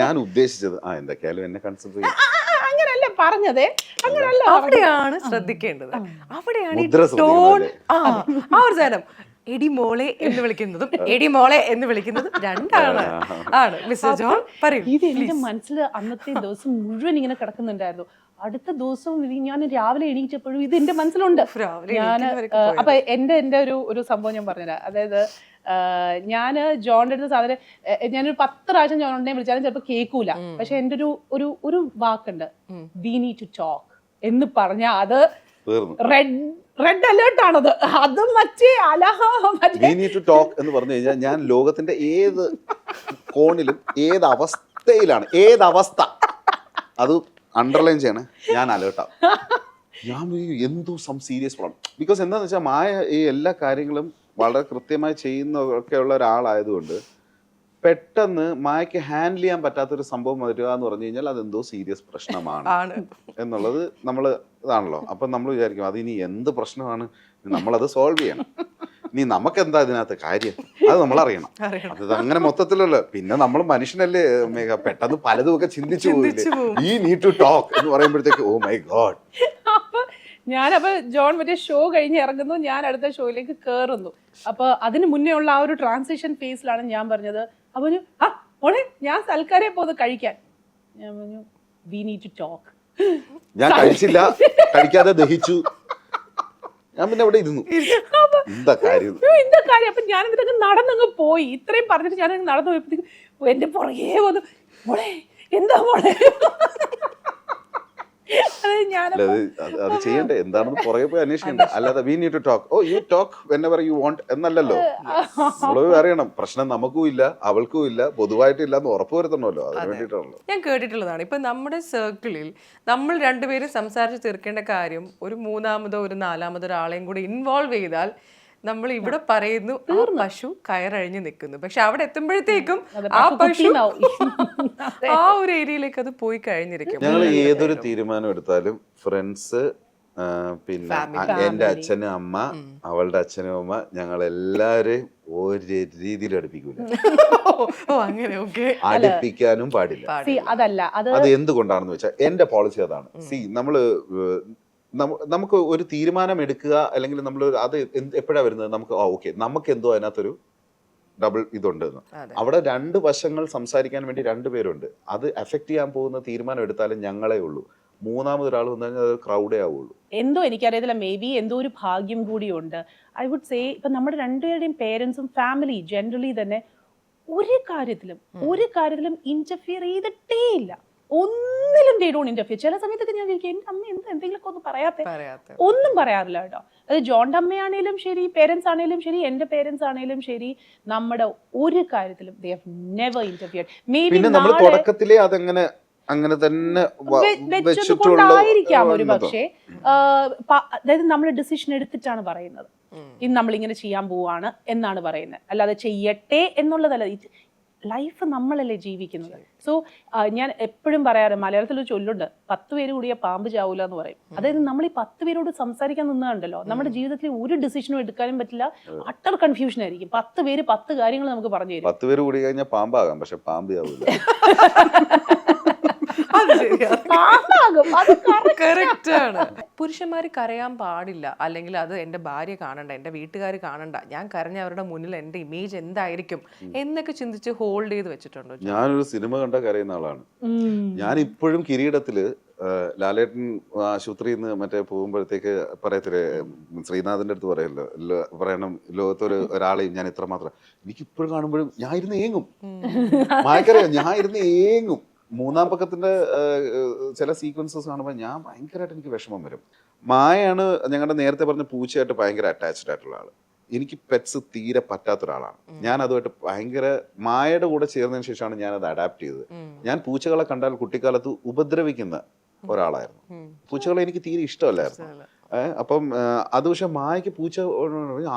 ഞാൻ ഉദ്ദേശിച്ചത് എന്തൊക്കെയാലും എന്നെ കൺസിഡർ ചെയ്യും അങ്ങനല്ല പറഞ്ഞത്. അങ്ങനല്ല, അവിടെയാണ് ശ്രദ്ധിക്കേണ്ടത്. അവിടെയാണ് ഈ ടോൺ, ആ ഒരു സാധനം എടി മോളെ എന്ന് വിളിക്കുന്നതും എടി മോളെ എന്ന് വിളിക്കുന്നതും രണ്ടാണ്. മിസ്റ്റർ ജോൺ പറയൂ. ഇത് എന്റെ മനസ്സിൽ അന്നത്തെ ദിവസം മുഴുവൻ ഇങ്ങനെ കിടക്കുന്നുണ്ടായിരുന്നു. അടുത്ത ദിവസം ഞാൻ രാവിലെ എണീറ്റപ്പോഴും ഇത് എന്റെ മനസ്സിലുണ്ട്. ഞാൻ അപ്പൊ എന്റെ ഒരു സംഭവം ഞാൻ പറഞ്ഞുതരാം. അതായത് ഞാന് ജോണിന്റെ അടുത്ത് സാധനം ഞാനൊരു 10 പ്രാവശ്യം ജോണിനെ വിളിച്ചാലും ചിലപ്പോൾ കേൾക്കൂല. പക്ഷെ എന്റെ ഒരു വാക്കുണ്ട്, വി നീഡ് ടു ടോക്ക് എന്ന് പറഞ്ഞാൽ അത് റെഡ് അലേർട്ട് ആണത്. അത് എന്ന് പറഞ്ഞു കഴിഞ്ഞാൽ ഞാൻ ലോകത്തിന്റെ ഏത് കോണിലും ഏത് അവസ്ഥയിലാണ് ഏതവസ്ഥ അത് അണ്ടർലൈൻ ചെയ്യണേ ഞാൻ അലേർട്ടാവും. ഞാൻ എന്തോ സം സീരിയസ് പ്രോബ്ലം. ബിക്കോസ് എന്താണെന്ന് വെച്ചാൽ മായ ഈ എല്ലാ കാര്യങ്ങളും വളരെ കൃത്യമായി ചെയ്യുന്നൊക്കെ ഉള്ള ഒരാളായതുകൊണ്ട് പെട്ടെന്ന് മായക്ക് ഹാൻഡിൽ ചെയ്യാൻ പറ്റാത്തൊരു സംഭവം വരിക എന്ന് പറഞ്ഞു കഴിഞ്ഞാൽ അതെന്തോ സീരിയസ് പ്രശ്നമാണ് എന്നുള്ളത് നമ്മൾ ഇതാണല്ലോ. അപ്പം നമ്മൾ വിചാരിക്കും അതിനി എന്ത് പ്രശ്നമാണ്, നമ്മളത് സോൾവ് ചെയ്യണം. നീ നമുക്ക് എന്താ ഇതിനകത്ത് കാര്യം അത് നമ്മൾ അറിയണം. അത് അങ്ങനെ മൊത്തത്തിലല്ല. പിന്നെ നമ്മൾ മനുഷ്യനല്ലേ മേഘ, പെട്ടെന്ന് പലതും ഒക്കെ ചിന്തിച്ചു പോയില്ലേ. ഈ നീഡ് ടു ടോക്ക് എന്ന് പറയുമ്പോഴത്തേക്ക് ഓ മൈ ഗോഡ്. ഞാനപ്പോ ജോൺ മറ്റേ ഷോ കഴിഞ്ഞ് ഇറങ്ങുന്നു, ഞാൻ അടുത്ത ഷോയിലേക്ക് കയറുന്നു. അപ്പൊ അതിന് മുന്നേ ഉള്ള ആ ഒരു ട്രാൻസിഷൻ ഫേസിലാണ് ഞാൻ പറഞ്ഞത്. അപ്പൊ മോളെ ഞാൻ സൽക്കാരെ പോകുന്നത് കഴിക്കാൻ. ഞാൻ പറഞ്ഞു വി നീഡ് ടു ടോക്ക്. ഞാൻ കഴിച്ചില്ല, കഴിക്കാതെ ദഹിച്ചു. ഞാൻ പിന്നെ അവിടെ ഇരുന്നു. എന്താ കാര്യം അപ്പൊ ഞാൻ എന്നിട്ടൊക്കെ നടന്നങ്ങ് പോയി. ഇത്രയും പറഞ്ഞിട്ട് ഞാൻ നടന്നു പോയപ്പോഴത്തേക്കും എന്റെ പുറകെ വന്നു, മോളെ എന്താ മോളെ. അത് ചെയ്യണ്ടേ, എന്താണെന്ന് പുറകെ പോയി അന്വേഷിക്കണ്ടേ. അല്ലാതെ we need to talk, oh you talk whenever you want എന്നല്ലല്ലോ. നമ്മള് അറിയണം പ്രശ്നം നമുക്കും ഇല്ല അവൾക്കും ഇല്ല പൊതുവായിട്ടില്ല എന്ന് ഉറപ്പ് വരുത്തണമല്ലോ. അതിന് വേണ്ടിയിട്ടാണല്ലോ. ഞാൻ കേട്ടിട്ടുള്ളതാണ്, ഇപ്പൊ നമ്മുടെ സർക്കിളിൽ നമ്മൾ രണ്ടുപേരും സംസാരിച്ച് തീർക്കേണ്ട കാര്യം ഒരു മൂന്നാമതോ ഒരു നാലാമതോ ഒരാളെയും കൂടി ഇൻവോൾവ് ചെയ്താൽ നമ്മൾ ഇവിടെ പറയുന്നു ആ പശു കയറഴിഞ്ഞ് നിൽക്കുന്നു. പക്ഷെ അവിടെ എത്തുമ്പോഴത്തേക്കും ആ പശു ആ ഒരു ഏരിയയിലേക്ക് അത് പോയി കഴിഞ്ഞിരിക്കും. ഞങ്ങൾ ഏതൊരു തീരുമാനം എടുത്താലും ഫ്രണ്ട്സ്, പിന്നെ എന്റെ അച്ഛനും അമ്മ, അവളുടെ അച്ഛനും അമ്മ, ഞങ്ങൾ എല്ലാവരെയും ഒരു രീതിയിൽ അടുപ്പിക്കൂല. അടുപ്പിക്കാനും പാടില്ല. അത് എന്തുകൊണ്ടാണെന്ന് വെച്ചാൽ എന്റെ പോളിസി അതാണ്. നമുക്ക് ഒരു തീരുമാനം എടുക്കുക, അല്ലെങ്കിൽ നമ്മൾ അത് എപ്പോഴാണ് വരുന്നത്, നമുക്ക് ഓക്കെ നമുക്ക് എന്തോ അതിനകത്തൊരു ഡബിൾ ഇതുണ്ട്. അവിടെ രണ്ട് വശങ്ങൾ സംസാരിക്കാൻ വേണ്ടി രണ്ടുപേരുണ്ട്. അത് എഫക്ട് ചെയ്യാൻ പോകുന്ന തീരുമാനം എടുത്താലും ഞങ്ങളേ ഉള്ളൂ. മൂന്നാമതൊരാൾ വന്നു കഴിഞ്ഞാൽ അത് ക്രൗഡേ ആവുള്ളൂ. എന്തോ എനിക്കറിയത്തില്ല, മേ ബി എന്തോ ഒരു ഭാഗ്യം കൂടിയുണ്ട്. ഐ വുഡ് സേ ഇപ്പൊ നമ്മുടെ രണ്ടുപേരുടെയും പേരൻസും ഫാമിലി ജനറലി തന്നെ ഒരു കാര്യത്തിലും ഇന്റർഫിയർ ചെയ്തിട്ടേ ഇല്ല. ഒന്നിലും they don't interfere. ചില സമയത്തൊക്കെ ഞാൻ വിചാരിക്കും എന്റെ അമ്മ എന്തെങ്കിലുമൊക്കെ ഒന്ന് പറയാത്ത, ഒന്നും പറയാറില്ല കേട്ടോ. അത് ജോണിന്റെ അമ്മയാണേലും ശരി, പേരൻസ് ആണേലും ശരി, എന്റെ പേരൻസ് ആണേലും ശരി, നമ്മുടെ ഒരു കാര്യത്തിലും they have never interfered. പിന്നെ നമ്മൾ തുടക്കത്തിലേ അതങ്ങനെ അങ്ങനെ തന്നെ വെച്ചുകൊണ്ടായിരിക്കാം ഒരു പക്ഷേ. അതായത് നമ്മൾ ഡിസിഷൻ എടുത്തിട്ടാണ് പറയുന്നത്, ഇന്ന് നമ്മളിങ്ങനെ ചെയ്യാൻ പോവാണ് എന്നാണ് പറയുന്നത്, അല്ലാതെ ചെയ്യട്ടെ എന്നുള്ളതല്ല. ലൈഫ് നമ്മളല്ലേ ജീവിക്കുന്നത്. സോ ഞാൻ എപ്പോഴും പറയാറ്, മലയാളത്തിലൊരു ചൊല്ലുണ്ട്, 10 പേര് കൂടിയ പാമ്പ് ചാവൂല എന്ന് പറയും. അതായത് നമ്മൾ ഈ 10 പേരോട് സംസാരിക്കാൻ നിന്നുണ്ടല്ലോ, നമ്മുടെ ജീവിതത്തിൽ ഒരു ഡിസിഷനും എടുക്കാനും പറ്റില്ല, അട്ടർ കൺഫ്യൂഷൻ ആയിരിക്കും. 10 പേര് 10 കാര്യങ്ങൾ നമുക്ക് പറഞ്ഞു തരും. 10 പേര് കൂടി കഴിഞ്ഞാൽ പാമ്പാകാം, പക്ഷെ പാമ്പ് ചാവൂല. പുരുഷന്മാര് കരയാൻ പാടില്ല, അല്ലെങ്കിൽ അത് എന്റെ ഭാര്യ കാണണ്ട, എന്റെ വീട്ടുകാർ കാണണ്ട, ഞാൻ കരഞ്ഞ അവരുടെ മുന്നിൽ എന്റെ ഇമേജ് എന്തായിരിക്കും എന്നൊക്കെ ചിന്തിച്ച് ഹോൾഡ് ചെയ്ത് വെച്ചിട്ടുണ്ടോ? ഞാനൊരു സിനിമ കണ്ട കരയുന്ന ആളാണ്. ഞാൻ ഇപ്പോഴും കിരീടത്തില് ലാലേട്ടൻ ആശുപത്രിയിൽ നിന്ന് മറ്റേ പോകുമ്പോഴത്തേക്ക് പറയത്തില്ലേ, ശ്രീനാഥിന്റെ അടുത്ത് പറയണം ഒരാളെയും ഞാൻ ഇത്രമാത്രം, എനിക്കിപ്പോഴും കാണുമ്പോഴും ഞാൻ ഇരുന്ന് ഏങ്ങും. മായക്കറിയാം, ഞാൻ ഇരുന്ന് ഏങ്ങും. 3-ാം പക്കത്തിന്റെ ചില സീക്വൻസസ് കാണുമ്പോൾ ഞാൻ ഭയങ്കരമായിട്ട് എനിക്ക് വിഷമം വരും. മായാണ് ഞങ്ങളുടെ നേരത്തെ പറഞ്ഞ പൂച്ചയായിട്ട് ഭയങ്കര അറ്റാച്ച്ഡ് ആയിട്ടുള്ള ആള്. എനിക്ക് പെറ്റ്സ് തീരെ പറ്റാത്തൊരാളാണ്. ഞാൻ അതുമായിട്ട് ഭയങ്കര മായയുടെ കൂടെ ചേർന്നതിന് ശേഷമാണ് ഞാൻ അത് അഡാപ്റ്റ് ചെയ്തത്. ഞാൻ പൂച്ചകളെ കണ്ടാൽ കുട്ടിക്കാലത്ത് ഉപദ്രവിക്കുന്ന ഒരാളായിരുന്നു. പൂച്ചകളെ എനിക്ക് തീരെ ഇഷ്ടമല്ലായിരുന്നു. അപ്പം അത് പക്ഷെ മായക്ക് പൂച്ച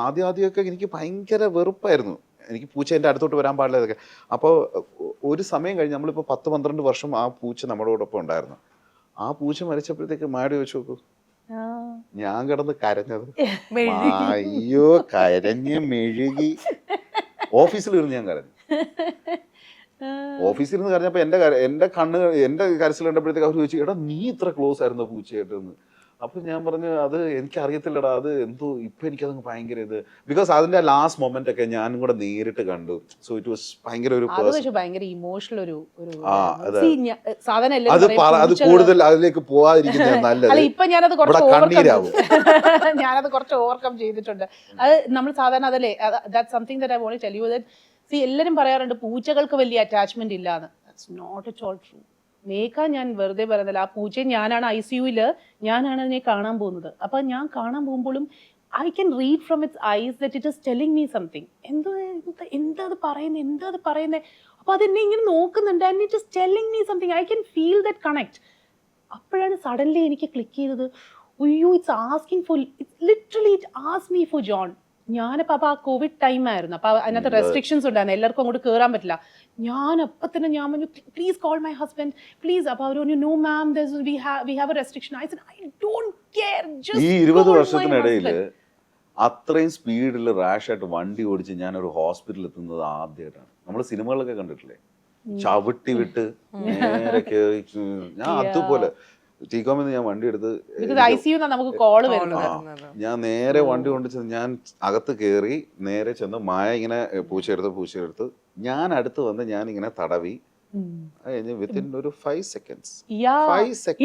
ആദ്യമൊക്കെ എനിക്ക് ഭയങ്കര വെറുപ്പായിരുന്നു. എനിക്ക് പൂച്ച എൻ്റെ അടുത്തോട്ട് വരാൻ പാടില്ല ഇതൊക്കെ. അപ്പോൾ ഒരു സമയം കഴിഞ്ഞ് നമ്മളിപ്പോൾ 10-12 വർഷം ആ പൂച്ച നമ്മുടെ കൂടൊപ്പം ഉണ്ടായിരുന്നു. ആ പൂച്ച മരിച്ചപ്പോഴത്തേക്ക് മായയോട് ചോദിച്ചു നോക്കൂ, ഞാൻ കിടന്ന് കരഞ്ഞത്, അയ്യോ കരഞ്ഞ് മെഴുകി. ഓഫീസിലിരുന്ന് ഞാൻ കരഞ്ഞു. ഓഫീസിലിരുന്ന് കരഞ്ഞപ്പോൾ എൻ്റെ കരച്ചിൽ കണ്ടപ്പോഴത്തേക്ക് അവർ ചോദിച്ചു, എടാ നീ ഇത്ര ക്ലോസ് ആയിരുന്നു പൂച്ചയായിട്ടെന്ന്. അപ്പൊ ഞാൻ പറഞ്ഞു, അത് എനിക്ക് അറിയത്തില്ലടാ, അത് എന്തോ ഇപ്പൊ എനിക്കത് ഭയങ്കര ഇത്, ബിക്കോസ് അതിന്റെ ലാസ്റ്റ് മൊമെന്റ് ഒക്കെ ഞാനും കൂടെ നേരിട്ട് കണ്ടു. സോ ഇറ്റ് വാസ് ഭയങ്കര ഒരു ഭയങ്കര ഇമോഷണൽ ഒരു അത് കൂടുതൽ അതിലേക്ക് പോവാതിരിക്കുന്ന നല്ലത്. ഇപ്പൊ ഞാനത് കുറച്ച് ഓവർകം ചെയ്തിട്ടുണ്ട്. അത് നമ്മൾ സാധാരണ അതല്ലേ, that's something that I want to tell you that see എല്ലാരും പറയാറുണ്ട് പൂച്ചകൾക്ക് വലിയ അറ്റാച്ച്മെന്റ് ഇല്ലാന്ന്. That's not at all true. Megha, ഞാൻ വെറുതെ പറയുന്നില്ല. ആ പൂച്ചയെ ഞാനാണ് ICU-ല്, ഞാനാണ് അതിനെ കാണാൻ പോകുന്നത്. അപ്പൊ ഞാൻ കാണാൻ പോകുമ്പോഴും I can read from its eyes that it is telling me something. എന്താ അത് പറയുന്നത്. അപ്പൊ അതെന്നെ ഇങ്ങനെ നോക്കുന്നുണ്ട്, and it is telling me something. I can feel that connect. അപ്പോഴാണ് സഡൻലി എനിക്ക് ക്ലിക്ക് ചെയ്തത്, അയ്യോ it's asking for, it's literally it ask me for John. ഞാനപ്പോൾ അപ്പോൾ ആ കോവിഡ് ടൈം ആയിരുന്നു. അപ്പോൾ അതിനകത്ത് റെസ്ട്രിക്ഷൻസ് ഉണ്ടായിരുന്നു, എല്ലാവർക്കും അങ്ങോട്ട് കയറാൻ പറ്റില്ല. ഞാൻ അപ്പം തന്നെ ഞാൻ പറഞ്ഞു, please call my husband please. അപ്പോൾ അവർ പറഞ്ഞു, no ma'am, we have a restriction. I said I don't care, just ഈ 20 വർഷത്തിനിടയിൽ അത്രയും സ്പീഡിൽ റാഷായിട്ട് വണ്ടി ഓടിച്ച് ഞാനൊരു ഹോസ്പിറ്റലിൽ എത്തുന്നത് ആദ്യമായിട്ടാണ്. നമ്മൾ സിനിമകളിലൊക്കെ കണ്ടിട്ടില്ലേ, ചവിട്ടി വിട്ട് നേരെ കേറി ഞാൻ അതുപോലെ ടീകോമിൽ ഞാൻ വണ്ടി എടുത്ത് നമുക്ക് കോള് വരുന്നത്. ഞാൻ നേരെ വണ്ടി കൊണ്ടുവച്ചത് ഞാൻ അകത്ത് കയറി നേരെ ചെന്ന് മായ ഇങ്ങനെ പൂച്ചയെടുത്ത് ഞാൻ അടുത്ത് വന്ന് ഞാൻ ഇങ്ങനെ തടവി വിത്തിൻ ഒരു 5 seconds.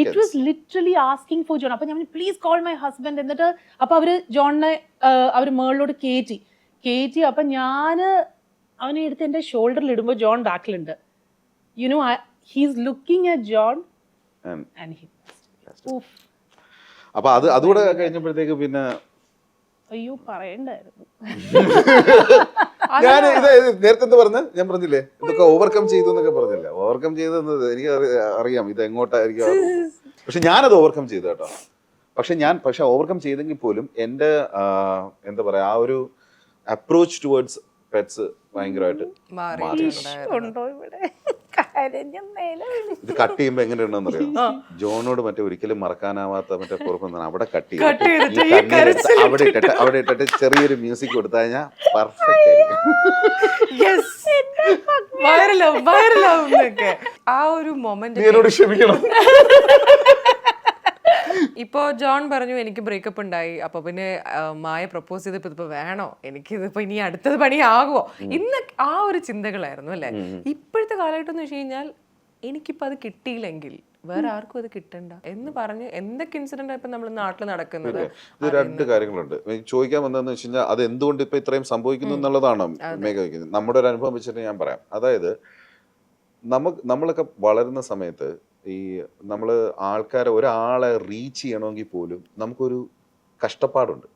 It was literally asking for John. അപ്പൊ ഞാൻ പ്ലീസ് കോൾ മൈ ഹസ്ബൻഡ്. എന്നിട്ട് അപ്പൊ അവര് ജോണിനെ അവര് മേളിലോട്ട് കയറ്റി അപ്പൊ ഞാന് അവനെ എടുത്ത് എന്റെ ഷോൾഡറിൽ ഇടുമ്പോ ജോൺ ബാക്കിലുണ്ട്. You know he's looking at John and he അപ്പൊ അതുകൂടെ കഴിഞ്ഞപ്പോഴത്തേക്ക് പിന്നെ അയ്യോ പറയണ്ടായിരുന്നു. ഞാൻ ഇത് നേരത്തെ എന്താ പറഞ്ഞ ഞാൻ പറഞ്ഞില്ലേ ഇതൊക്കെ ഓവർകം ചെയ്തു എന്നൊക്കെ പറഞ്ഞില്ല. ഓവർകം ചെയ്തെന്നത് എനിക്ക് അറിയാം ഇത് എങ്ങോട്ടായിരിക്കും, പക്ഷെ ഞാനത് ഓവർകം ചെയ്തു കേട്ടോ. പക്ഷെ ഓവർകം ചെയ്തെങ്കിൽ പോലും എൻ്റെ എന്താ പറയാ ആ ഒരു അപ്രോച്ച് ടുവേർഡ്സ് പെറ്റ്സ് ഭയങ്കരമായിട്ട് ഇത് കട്ട് ചെയ്യുമ്പോ എങ്ങനെ ഉണ്ടെന്ന് അറിയാം. ജോണോട് മറ്റേ ഒരിക്കലും മറക്കാനാവാത്ത മറ്റേ കുറിപ്പ് അവിടെ കട്ട് ചെയ്ത് അവിടെ ഇട്ടിട്ട് ചെറിയൊരു മ്യൂസിക് കൊടുത്തു കഴിഞ്ഞാൽ പെർഫെക്റ്റ് ആയിരിക്കും. ആ ഒരു മൊമെന്റ് എന്നോട് ക്ഷമിക്കണം. ഇപ്പോ ജോൺ പറഞ്ഞു എനിക്ക് ബ്രേക്കപ്പ് ഉണ്ടായി, അപ്പൊ പിന്നെ മായ പ്രപ്പോസ് ചെയ്തപ്പോ ഇതിപ്പോ വേണോ, എനിക്കിതിപ്പോ ഇനി അടുത്തത് പണിയാകുമോ, ഇന്ന് ആ ഒരു ചിന്തകളായിരുന്നു അല്ലെ. ഇപ്പോഴത്തെ കാലഘട്ടം എന്ന് വെച്ച് കഴിഞ്ഞാൽ എനിക്കിപ്പോ അത് കിട്ടിയില്ലെങ്കിൽ വേറെ ആർക്കും അത് കിട്ടണ്ട എന്ന് പറഞ്ഞ് എന്തൊക്കെ ഇൻസിഡന്റ് ഇപ്പൊ നമ്മൾ നാട്ടിൽ നടക്കുന്നത്. ഇത് രണ്ട് കാര്യങ്ങളുണ്ട് ചോദിക്കാൻ വന്നതെന്ന് വെച്ച് കഴിഞ്ഞാൽ അത് എന്തുകൊണ്ട് ഇപ്പൊ ഇത്രയും സംഭവിക്കുന്നു എന്നുള്ളതാണ് മേഘ വയ്ക്കുന്നത്. നമ്മുടെ ഒരു അനുഭവം വെച്ചിട്ട് ഞാൻ പറയാം. അതായത് നമ്മളൊക്കെ വളരുന്ന സമയത്ത് ഈ നമ്മൾ ഒരാളെ റീച്ച് ചെയ്യണമെങ്കിൽ പോലും നമുക്കൊരു കഷ്ടപ്പാടുണ്ട്.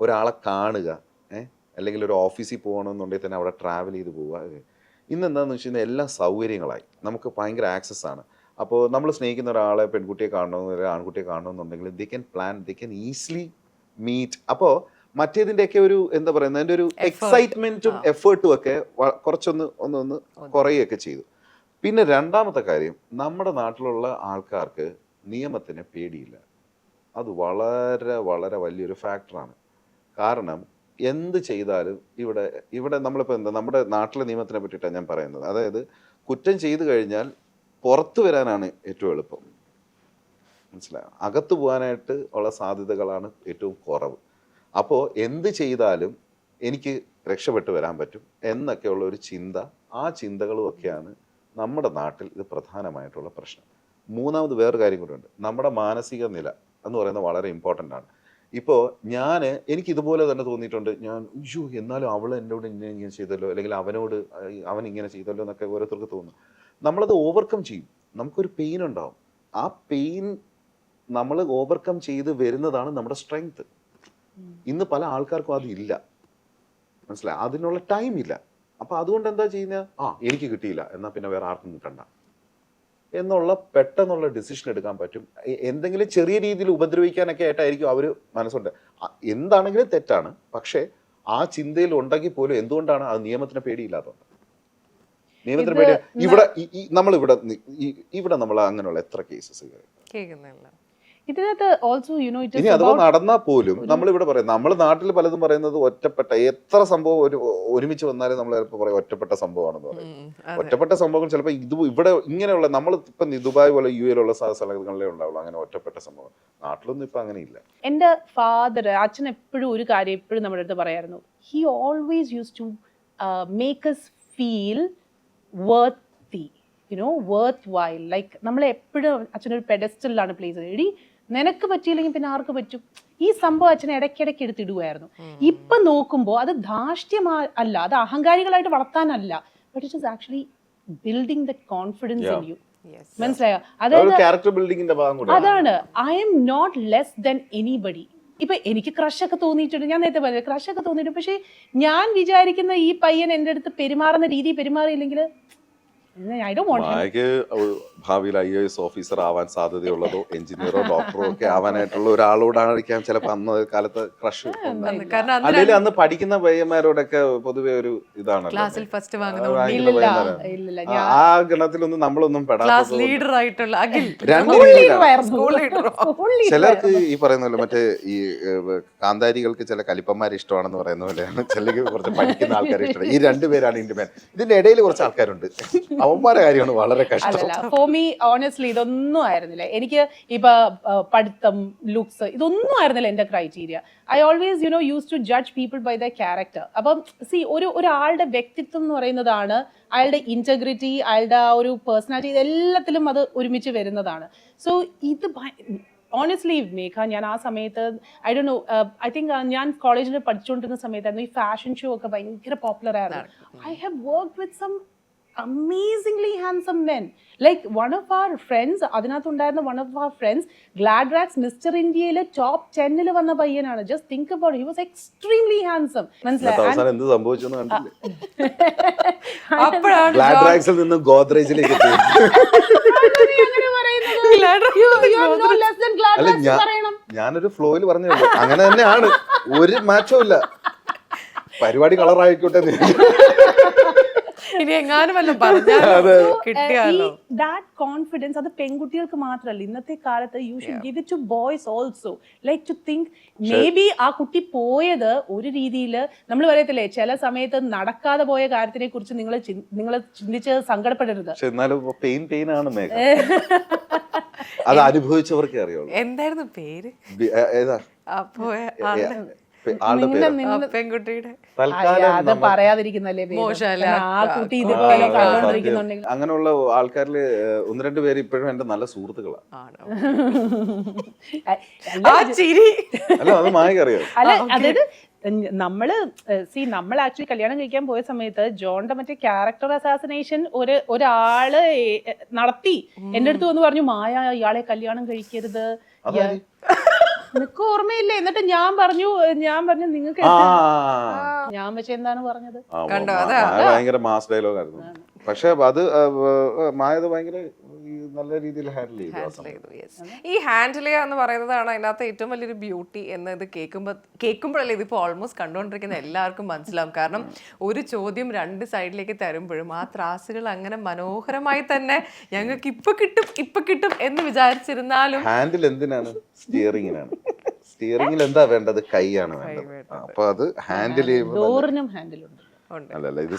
ഒരാളെ കാണുക, അല്ലെങ്കിൽ ഒരു ഓഫീസിൽ പോകണമെന്നുണ്ടെങ്കിൽ തന്നെ അവിടെ ട്രാവൽ ചെയ്ത് പോവുക. ഇന്ന് എന്താണെന്ന് വെച്ച് കഴിഞ്ഞാൽ എല്ലാം സൗകര്യങ്ങളായി, നമുക്ക് ഭയങ്കര ആക്സസ് ആണ്. അപ്പോൾ നമ്മൾ സ്നേഹിക്കുന്ന ഒരാളെ പെൺകുട്ടിയെ കാണണമെന്ന് ആൺകുട്ടിയെ കാണണമെന്നുണ്ടെങ്കിൽ ദേ ക്യാൻ ഈസിലി മീറ്റ്. അപ്പോൾ മറ്റേതിൻ്റെയൊക്കെ ഒരു എന്താ പറയുന്നത് അതിൻ്റെ ഒരു എക്സൈറ്റ്മെന്റും എഫേർട്ടും ഒക്കെ കുറച്ചൊന്ന് കുറയുകയൊക്കെ ചെയ്തു. പിന്നെ രണ്ടാമത്തെ കാര്യം, നമ്മുടെ നാട്ടിലുള്ള ആൾക്കാർക്ക് നിയമത്തിനെ പേടിയില്ല. അത് വളരെ വളരെ വലിയൊരു ഫാക്ടറാണ്. കാരണം എന്ത് ചെയ്താലും ഇവിടെ നമ്മളിപ്പോൾ നമ്മുടെ നാട്ടിലെ നിയമത്തിനെ പറ്റിയിട്ടാണ് ഞാൻ പറയുന്നത്. അതായത് കുറ്റം ചെയ്തു കഴിഞ്ഞാൽ പുറത്തു വരാനാണ് ഏറ്റവും എളുപ്പം, മനസ്സിലായോ? അകത്ത് പോകാനായിട്ട് ഉള്ള സാധ്യതകളാണ് ഏറ്റവും കുറവ്. അപ്പോൾ എന്ത് ചെയ്താലും എനിക്ക് രക്ഷപ്പെട്ടു വരാൻ പറ്റും എന്നൊക്കെയുള്ള ഒരു ചിന്ത, ആ ചിന്തകളും ഒക്കെയാണ് നമ്മുടെ നാട്ടിൽ ഇത് പ്രധാനമായിട്ടുള്ള പ്രശ്നം. മൂന്നാമത് വേറൊരു കാര്യം കൂടെ ഉണ്ട്, നമ്മുടെ മാനസിക നില എന്ന് പറയുന്നത് വളരെ ഇമ്പോർട്ടൻ്റ് ആണ്. ഇപ്പോൾ എനിക്ക് ഇതുപോലെ തന്നെ തോന്നിയിട്ടുണ്ട്. എന്നാലും അവൾ എന്നോട് ഇങ്ങനെ ചെയ്തല്ലോ, അല്ലെങ്കിൽ അവൻ ഇങ്ങനെ ചെയ്തല്ലോ എന്നൊക്കെ ഓരോരുത്തർക്ക് തോന്നും. നമ്മളത് ഓവർകം ചെയ്യും, നമുക്കൊരു പെയിൻ ഉണ്ടാവും. ആ പെയിൻ നമ്മൾ ഓവർകം ചെയ്ത് വരുന്നതാണ് നമ്മുടെ സ്ട്രെങ്ത്. ഇന്ന് പല ആൾക്കാർക്കും അതില്ല, മനസ്സിലായി, അതിനുള്ള ടൈം ഇല്ല. അപ്പൊ അതുകൊണ്ട് എന്താ ചെയ്യുന്നത്, എനിക്ക് കിട്ടിയില്ല എന്നാ പിന്നെ വേറെ ആർക്കും കിട്ടണ്ട എന്നുള്ള പെട്ടെന്നുള്ള ഡിസിഷൻ എടുക്കാൻ പറ്റും. എന്തെങ്കിലും ചെറിയ രീതിയിൽ ഉപദ്രവിക്കാനൊക്കെ ആയിട്ടായിരിക്കും അവര് മനസ്സുണ്ട്. എന്താണെങ്കിലും തെറ്റാണ്, പക്ഷെ ആ ചിന്തയിൽ ഉണ്ടെങ്കിൽ പോലും എന്തുകൊണ്ടാണ് അത് നിയമത്തിന് പേടിയില്ലാത്തത്? നിയമത്തിന് പേടി ഇവിടെ നമ്മൾ അങ്ങനെയുള്ള എത്ര കേസസ് കേൾക്കുന്നില്ല. ഇതിനകത്ത് ഓൾസോ ഇനി അഥവാ നടന്നാൽ പോലും നമ്മളിവിടെ പറയും, നമ്മൾ നാട്ടിൽ പലതും പറയുന്നത് ഒറ്റപ്പെട്ട എത്ര സംഭവം ഒരുമിച്ച് വന്നാലും നമ്മൾ ചിലപ്പോൾ പറയും ഒറ്റപ്പെട്ട സംഭവമാണെന്ന് പറയും. ഒറ്റപ്പെട്ട സംഭവങ്ങൾ ചിലപ്പോൾ ഇവിടെ ഇങ്ങനെയുള്ള നമ്മൾ ഇപ്പം ദുബായ് പോലെ യുഎയിലുള്ള സ്ഥലങ്ങളിലേ ഉണ്ടാവുള്ളൂ അങ്ങനെ ഒറ്റപ്പെട്ട സംഭവം. നാട്ടിലൊന്നും ഇപ്പൊ അങ്ങനെയില്ല. എന്റെ അച്ഛൻ എപ്പോഴും ഒരു കാര്യം എപ്പോഴും നമ്മുടെ അടുത്ത് പറയായിരുന്നു, he always use to make us feel worthy, worth while. Like നമ്മളെ എപ്പോഴും അച്ഛനൊരു പെഡസ്റ്റലിലാണ് പ്ലേസ് ചെയ്തത്. എടി നിനക്ക് പറ്റിയില്ലെങ്കിൽ പിന്നെ ആർക്ക് പറ്റും? ഈ സംഭവം അച്ഛനെ ഇടയ്ക്കിടയ്ക്ക് എടുത്തിടുമായിരുന്നു. ഇപ്പൊ നോക്കുമ്പോ അത് ധാർഷ്ട്യമല്ല, അത് അഹങ്കാരികളായിട്ട് വളർത്താനല്ല, but it is actually building the confidence in you. മനസ്സിലായോ? അതാണ് I am not less than anybody. ഇപ്പൊ എനിക്ക് ക്രഷ് ഒക്കെ തോന്നിയിട്ടുണ്ട്, ഞാൻ നേരത്തെ പറഞ്ഞത് ക്രഷ് ഒക്കെ തോന്നിയിട്ടുണ്ട്. പക്ഷെ ഞാൻ വിചാരിക്കുന്ന ഈ പയ്യൻ എൻ്റെ അടുത്ത് പെരുമാറുന്ന രീതി പെരുമാറിയില്ലെങ്കിൽ ഐ ഡോണ്ട് വാണ്ട് മായക്ക് ഭാവിയിൽ IAS ഓഫീസർ ആവാൻ സാധ്യതയുള്ളതോ എഞ്ചിനീയറോ ഡോക്ടറോ ഒക്കെ ആവാനായിട്ടുള്ള ഒരാളോടായിരിക്കാം ചിലപ്പോൾ അന്ന് കാലത്ത് ക്രഷ്. കാരണം അല്ലെങ്കിൽ അന്ന് പഠിക്കുന്ന പയ്യന്മാരോടൊക്കെ പൊതുവെ ഒരു ഇതാണല്ലോ. ക്ലാസ്സിൽ ഫസ്റ്റ് വാങ്ങുന്ന ഭയങ്കര പയ്യന്മാരാണ്. ഇല്ലില്ല ആ ഗണത്തിലൊന്നും നമ്മളൊന്നും ക്ലാസ് പെടാത്ത ലീഡർ ആയിട്ടുള്ള അഖിൽ രണ്ട് രീതിയിലാണ്. സ്കൂൾ ലീഡറോ ചിലർക്ക് ഈ പറയുന്ന പോലെ മറ്റേ ഈ കാന്താരികൾക്ക് ചില കലിപ്പന്മാരെ ഇഷ്ടമാണെന്ന് പറയുന്ന പോലെയാണ് ചിലർക്ക് കുറച്ച് പഠിക്കുന്ന ആൾക്കാരെ ഇഷ്ടമാണ്. ഈ രണ്ടുപേരാണ് ഇന്ത്യൻ. ഇതിന്റെ ഇടയിൽ കുറച്ച് ആൾക്കാരുണ്ട്, അവന്മാരുടെ കാര്യമാണ് വളരെ കഷ്ടം. അല്ലല്ല, ഫോർ മീ ഓണസ്റ്റ്ലി ഇതൊന്നും ആയിരുന്നില്ല എനിക്ക്. ഇപ്പൊ പഠിത്തം, ലുക്സ്, ഇതൊന്നും ആയിരുന്നില്ല എന്റെ criteria. I always use to judge people by the character. അപ്പം ഒരാളുടെ വ്യക്തിത്വം എന്ന് പറയുന്നതാണ് അയാളുടെ ഇന്റഗ്രിറ്റി, അയാളുടെ ആ ഒരു പേഴ്സണാലിറ്റി, ഇതെല്ലാത്തിലും അത് ഒരുമിച്ച് വരുന്നതാണ്. സോ ഇത് ഓണസ്റ്റ്ലി മേഘ, ഞാൻ ആ സമയത്ത് I don't know, I think ഞാൻ കോളേജിൽ പഠിച്ചുകൊണ്ടിരുന്ന സമയത്തായിരുന്നു ഈ ഫാഷൻ ഷോ ഒക്കെ ഭയങ്കര പോപ്പുലർ ആയിരുന്നു. I have worked with some amazingly handsome men. Like one of our friends, അതിനകത്തുണ്ടായിരുന്ന one of our friends, Gladrax Mr. Indiaയിലെ top 10 വന്ന പയ്യനാണ്. Just think about it. He was extremely handsome. അവസാനം എന്ത് സംഭവിച്ചെന്ന് കണ്ടില്ലേ? അപ്പോഴാണ് ഗ്ലാഡ്രാക്സിൽ നിന്ന് ഗോദ്രേജിലേക്ക് എത്തി. അല്ല, ഞാനൊരു ഫ്ലോയിൽ പറഞ്ഞു, അങ്ങനെ തന്നെയാണ്, ഒരു മാറ്റവും ഇല്ല. പരിപാടി കളറായിക്കോട്ടെ. ഇനി എങ്ങാനും വല്ലതും പറഞ്ഞാലോ കിട്ടിയാലോ. ദാറ്റ് കോൺഫിഡൻസ് അത് പെൺകുട്ടികൾക്ക് മാത്രമല്ല, ഇന്നത്തെ കാലത്ത് you should give it to boys also. Like to think maybe ആ കുട്ടി പോയത് ഒരു രീതിയിൽ, നമ്മൾ പറയത്തില്ലേ ചില സമയത്ത് നടക്കാതെ പോയ കാര്യത്തിനെ കുറിച്ച് നിങ്ങൾ ചിന്തിച്ച് സങ്കടപ്പെടരുത്. പക്ഷെ എന്നാലും പെയിൻ ആണ് മേഘ. അത് അനുഭവിച്ചവർക്കേ അറിയുള്ളൂ. എന്തായിരുന്നു പേര്? ഏതാ പെൺകുട്ടിയുടെ? അത് പറയാതിരിക്കുന്നല്ലേ ആ കുട്ടി ഇതുപോലെ കണ്ടുകൊണ്ടിരിക്കുന്നുണ്ടെങ്കിൽ. അങ്ങനെയുള്ള ആൾക്കാരില് ഒന്ന് രണ്ട് പേര് ഇപ്പോഴും എന്റെ നല്ല സുഹൃത്തുക്കളാണ്. അല്ല, അത് മായക്ക് അറിയാം. അല്ല, അതായത് നമ്മൾ ആക്ച്വലി കല്യാണം കഴിക്കാൻ പോയ സമയത്ത് ജോണിന്റെ മറ്റേ ക്യാരക്ടർ അസാസിനേഷൻ ഒരാള് നടത്തി എന്റെ അടുത്ത് വന്ന് പറഞ്ഞു, മായ ഇയാളെ കല്യാണം കഴിക്കരുത്, നിനക്ക് ഓർമ്മയില്ലേ? എന്നിട്ട് ഞാൻ പറഞ്ഞു നിങ്ങൾക്ക് ഞാൻ പക്ഷെ എന്താണ് പറഞ്ഞത്? ഭയങ്കര മാസ് ഡയലോഗ് ആയിരുന്നു. പക്ഷെ അത് മായത് ഭയങ്കര നല്ല രീതിയിൽ ഹാൻഡിൽ ചെയ്തു. ഈ ഹാൻഡിൽ ചെയ്യുക എന്ന് പറയുന്നതാണ് അതിനകത്ത് ഏറ്റവും വലിയൊരു ബ്യൂട്ടി എന്ന്. ഇത് കേൾക്കുമ്പോഴല്ലേ ഇതിപ്പോൾ ഓൾമോസ്റ്റ് കണ്ടുകൊണ്ടിരിക്കുന്ന എല്ലാവർക്കും മനസ്സിലാവും. കാരണം ഒരു ചോദ്യം രണ്ട് സൈഡിലേക്ക് തരുമ്പോഴും ആ ത്രാസുകൾ അങ്ങനെ മനോഹരമായി തന്നെ ഞങ്ങൾക്ക് ഇപ്പൊ കിട്ടും എന്ന് വിചാരിച്ചിരുന്നാലും ഹാൻഡിൽ എന്തിനാണ്? സ്റ്റിയറിംഗിനാണ്. സ്റ്റിയറിംഗിൽ എന്താ വേണ്ടത്? കൈയാണ് വേണ്ടത്. അപ്പൊ അത് ഹാൻഡിൽ ചെയ്യുമ്പോൾ അല്ലല്ല, ഇത്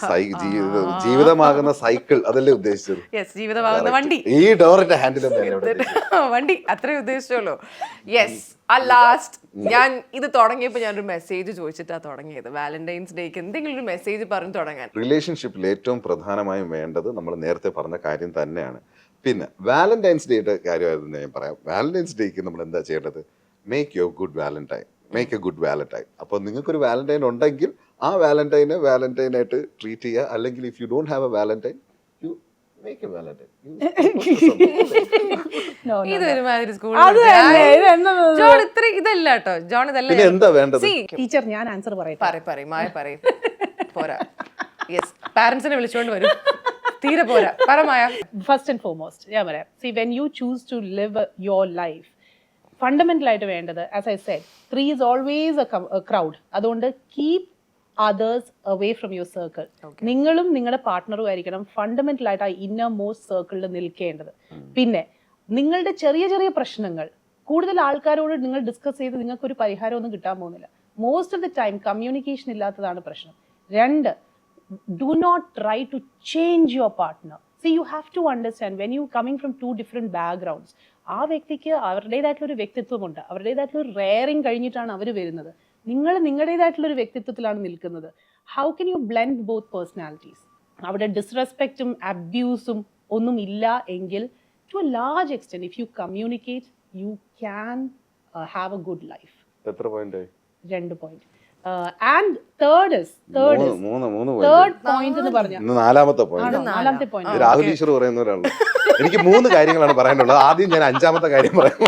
ജീവിതമാകുന്ന സൈക്കിൾ അതല്ലേ ഉദ്ദേശിച്ചത്? ജീവിതമാകുന്ന വണ്ടി, ഈ ഡോറിന്റെ ഹാൻഡിൽ വണ്ടി അത്രേ ഉദ്ദേശിച്ചുള്ളൂ. യെസ്, ലാസ്റ്റ് ഞാൻ ഇത് തുടങ്ങിയപ്പോൾ ഞാനൊരു മെസ്സേജ് ചോദിച്ചിട്ടാണ് തുടങ്ങിയത്. വാലന്റൈൻസ് ഡേക്ക് എന്തെങ്കിലും ഒരു മെസ്സേജ് പറഞ്ഞു തുടങ്ങാൻ. റിലേഷൻഷിപ്പിൽ ഏറ്റവും പ്രധാനമായും വേണ്ടത് നമ്മൾ നേരത്തെ പറഞ്ഞ കാര്യം തന്നെയാണ്. പിന്നെ വാലന്റൈൻസ് ഡേയുടെ കാര്യമായിരുന്നു ഞാൻ പറയാം. വാലന്റൈൻസ് ഡേക്ക് നമ്മൾ എന്താ ചെയ്യേണ്ടത്? Make your good Valentine, make a good Valentine. അപ്പോൾ നിങ്ങൾക്കൊരു വാലന്റൈൻ ഉണ്ടെങ്കിൽ ആ വാലന്റൈനായിട്ട് ട്രീറ്റ് ചെയ്യുക. അല്ലെങ്കിൽ if you don't have a Valentine, you make a Valentine. ഇതൊരുമാതിരി ഇതല്ല കേട്ടോ ജോൺ, ഇതല്ല. എന്താ വേണ്ടത്? ടീച്ചർ, ഞാൻ ആൻസർ പറയും പോരാ. യെസ്, പാരന്റ്സിനെ വിളിച്ചോണ്ട് വരും. തീരെ പോരാ, പറമായ. ഫസ്റ്റ് ആൻഡ് ഫോർമോസ്റ്റ് ഞാൻ പറയാം, when you choose to live your life, fundamental ആയിട്ട് വേണ്ടത്, as I said, 3 is always a crowd. അതുകൊണ്ട് keep others away from your circle. നിങ്ങളും നിങ്ങളുടെ പാർട്ട്ണറും ആയിരിക്കണം ഫണ്ടമെന്റൽ ആയിട്ട് ആ ഇന്നർ മോസ്റ്റ് സർക്കിളിൽ നിൽക്കേണ്ടത്. പിന്നെ നിങ്ങളുടെ ചെറിയ ചെറിയ പ്രശ്നങ്ങൾ കൂടുതൽ ആൾക്കാരോട് നിങ്ങൾ ഡിസ്കസ് ചെയ്ത് നിങ്ങൾക്കൊരു പരിഹാരമൊന്നും കിട്ടാൻ പോകുന്നില്ല. Most of the time communication ഇല്ലാത്തതാണ് പ്രശ്നം. 2, do not try to change your partner. See, you have to understand when you coming from 2 different backgrounds, ആ വ്യക്തിക്ക് അവരുടേതായിട്ടുള്ളൊരു വ്യക്തിത്വമുണ്ട്, അവരുടേതായിട്ടുള്ള റെയറിങ് കഴിഞ്ഞിട്ടാണ് അവർ വരുന്നത്. നിങ്ങൾ നിങ്ങളുടേതായിട്ടുള്ളൊരു വ്യക്തിത്വത്തിലാണ് നിൽക്കുന്നത്. How can you blend both personalities? അവിടെ ഡിസ്റെസ്പെക്റ്റും അബ്യൂസും ഒന്നും ഇല്ല എങ്കിൽ to a large extent if you communicate you can have a good life. എത്ര point? 2 point. And third point എന്ന് പറഞ്ഞാൽ നാലാമത്തെ പോയിന്റ് രാഹുൽ ഈശ്വർ പറയുന്ന ഒരാളാണ്. എനിക്ക് 3 കാര്യങ്ങളാണ് പറയാനുള്ളത്. ആദ്യം ഞാൻ 5ാമത്തെ കാര്യം പറയാം.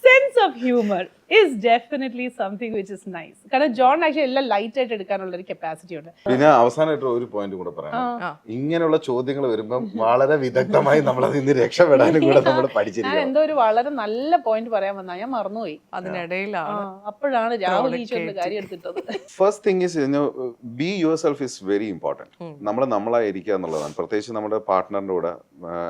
Sense of humor is definitely something which is nice. കാരണം ജോൺ ആക്ച്വലി എല്ലാം ലൈറ്റ് ആയിട്ട് എടുക്കാനുള്ള ഒരു കപ്പാസിറ്റി ഉണ്ട്. പിന്നെ അവസാനമായിട്ട് ഒരു പോയിന്റ് കൂടെ പറയാം. ഇങ്ങനെയുള്ള ചോദ്യങ്ങൾ വരുമ്പം വളരെ വിദഗ്ധമായി നമ്മൾ അതിൽ നിന്ന് രക്ഷപ്പെടാനും കൂടെ നമ്മൾ ഞാൻ പഠിച്ചിരിക്കണം. എന്തോ ഒരു വളരെ നല്ല പോയിന്റ് പറയാൻ വന്നാ ഞാൻ മറന്നുപോയി. അതിനിടയിലാണ് അപ്പോഴാണ് രാഹുൽ ഈശ്വറിന്റെ കാര്യം എടുത്തിട്ടത്. First thing is be your self is very important. നമ്മൾ നമ്മളായി ഇരിക്കുക എന്നുള്ളതാണ്. പ്രത്യേകിച്ച് നമ്മുടെ പാർട്ട്ണറിന്റെ കൂടെ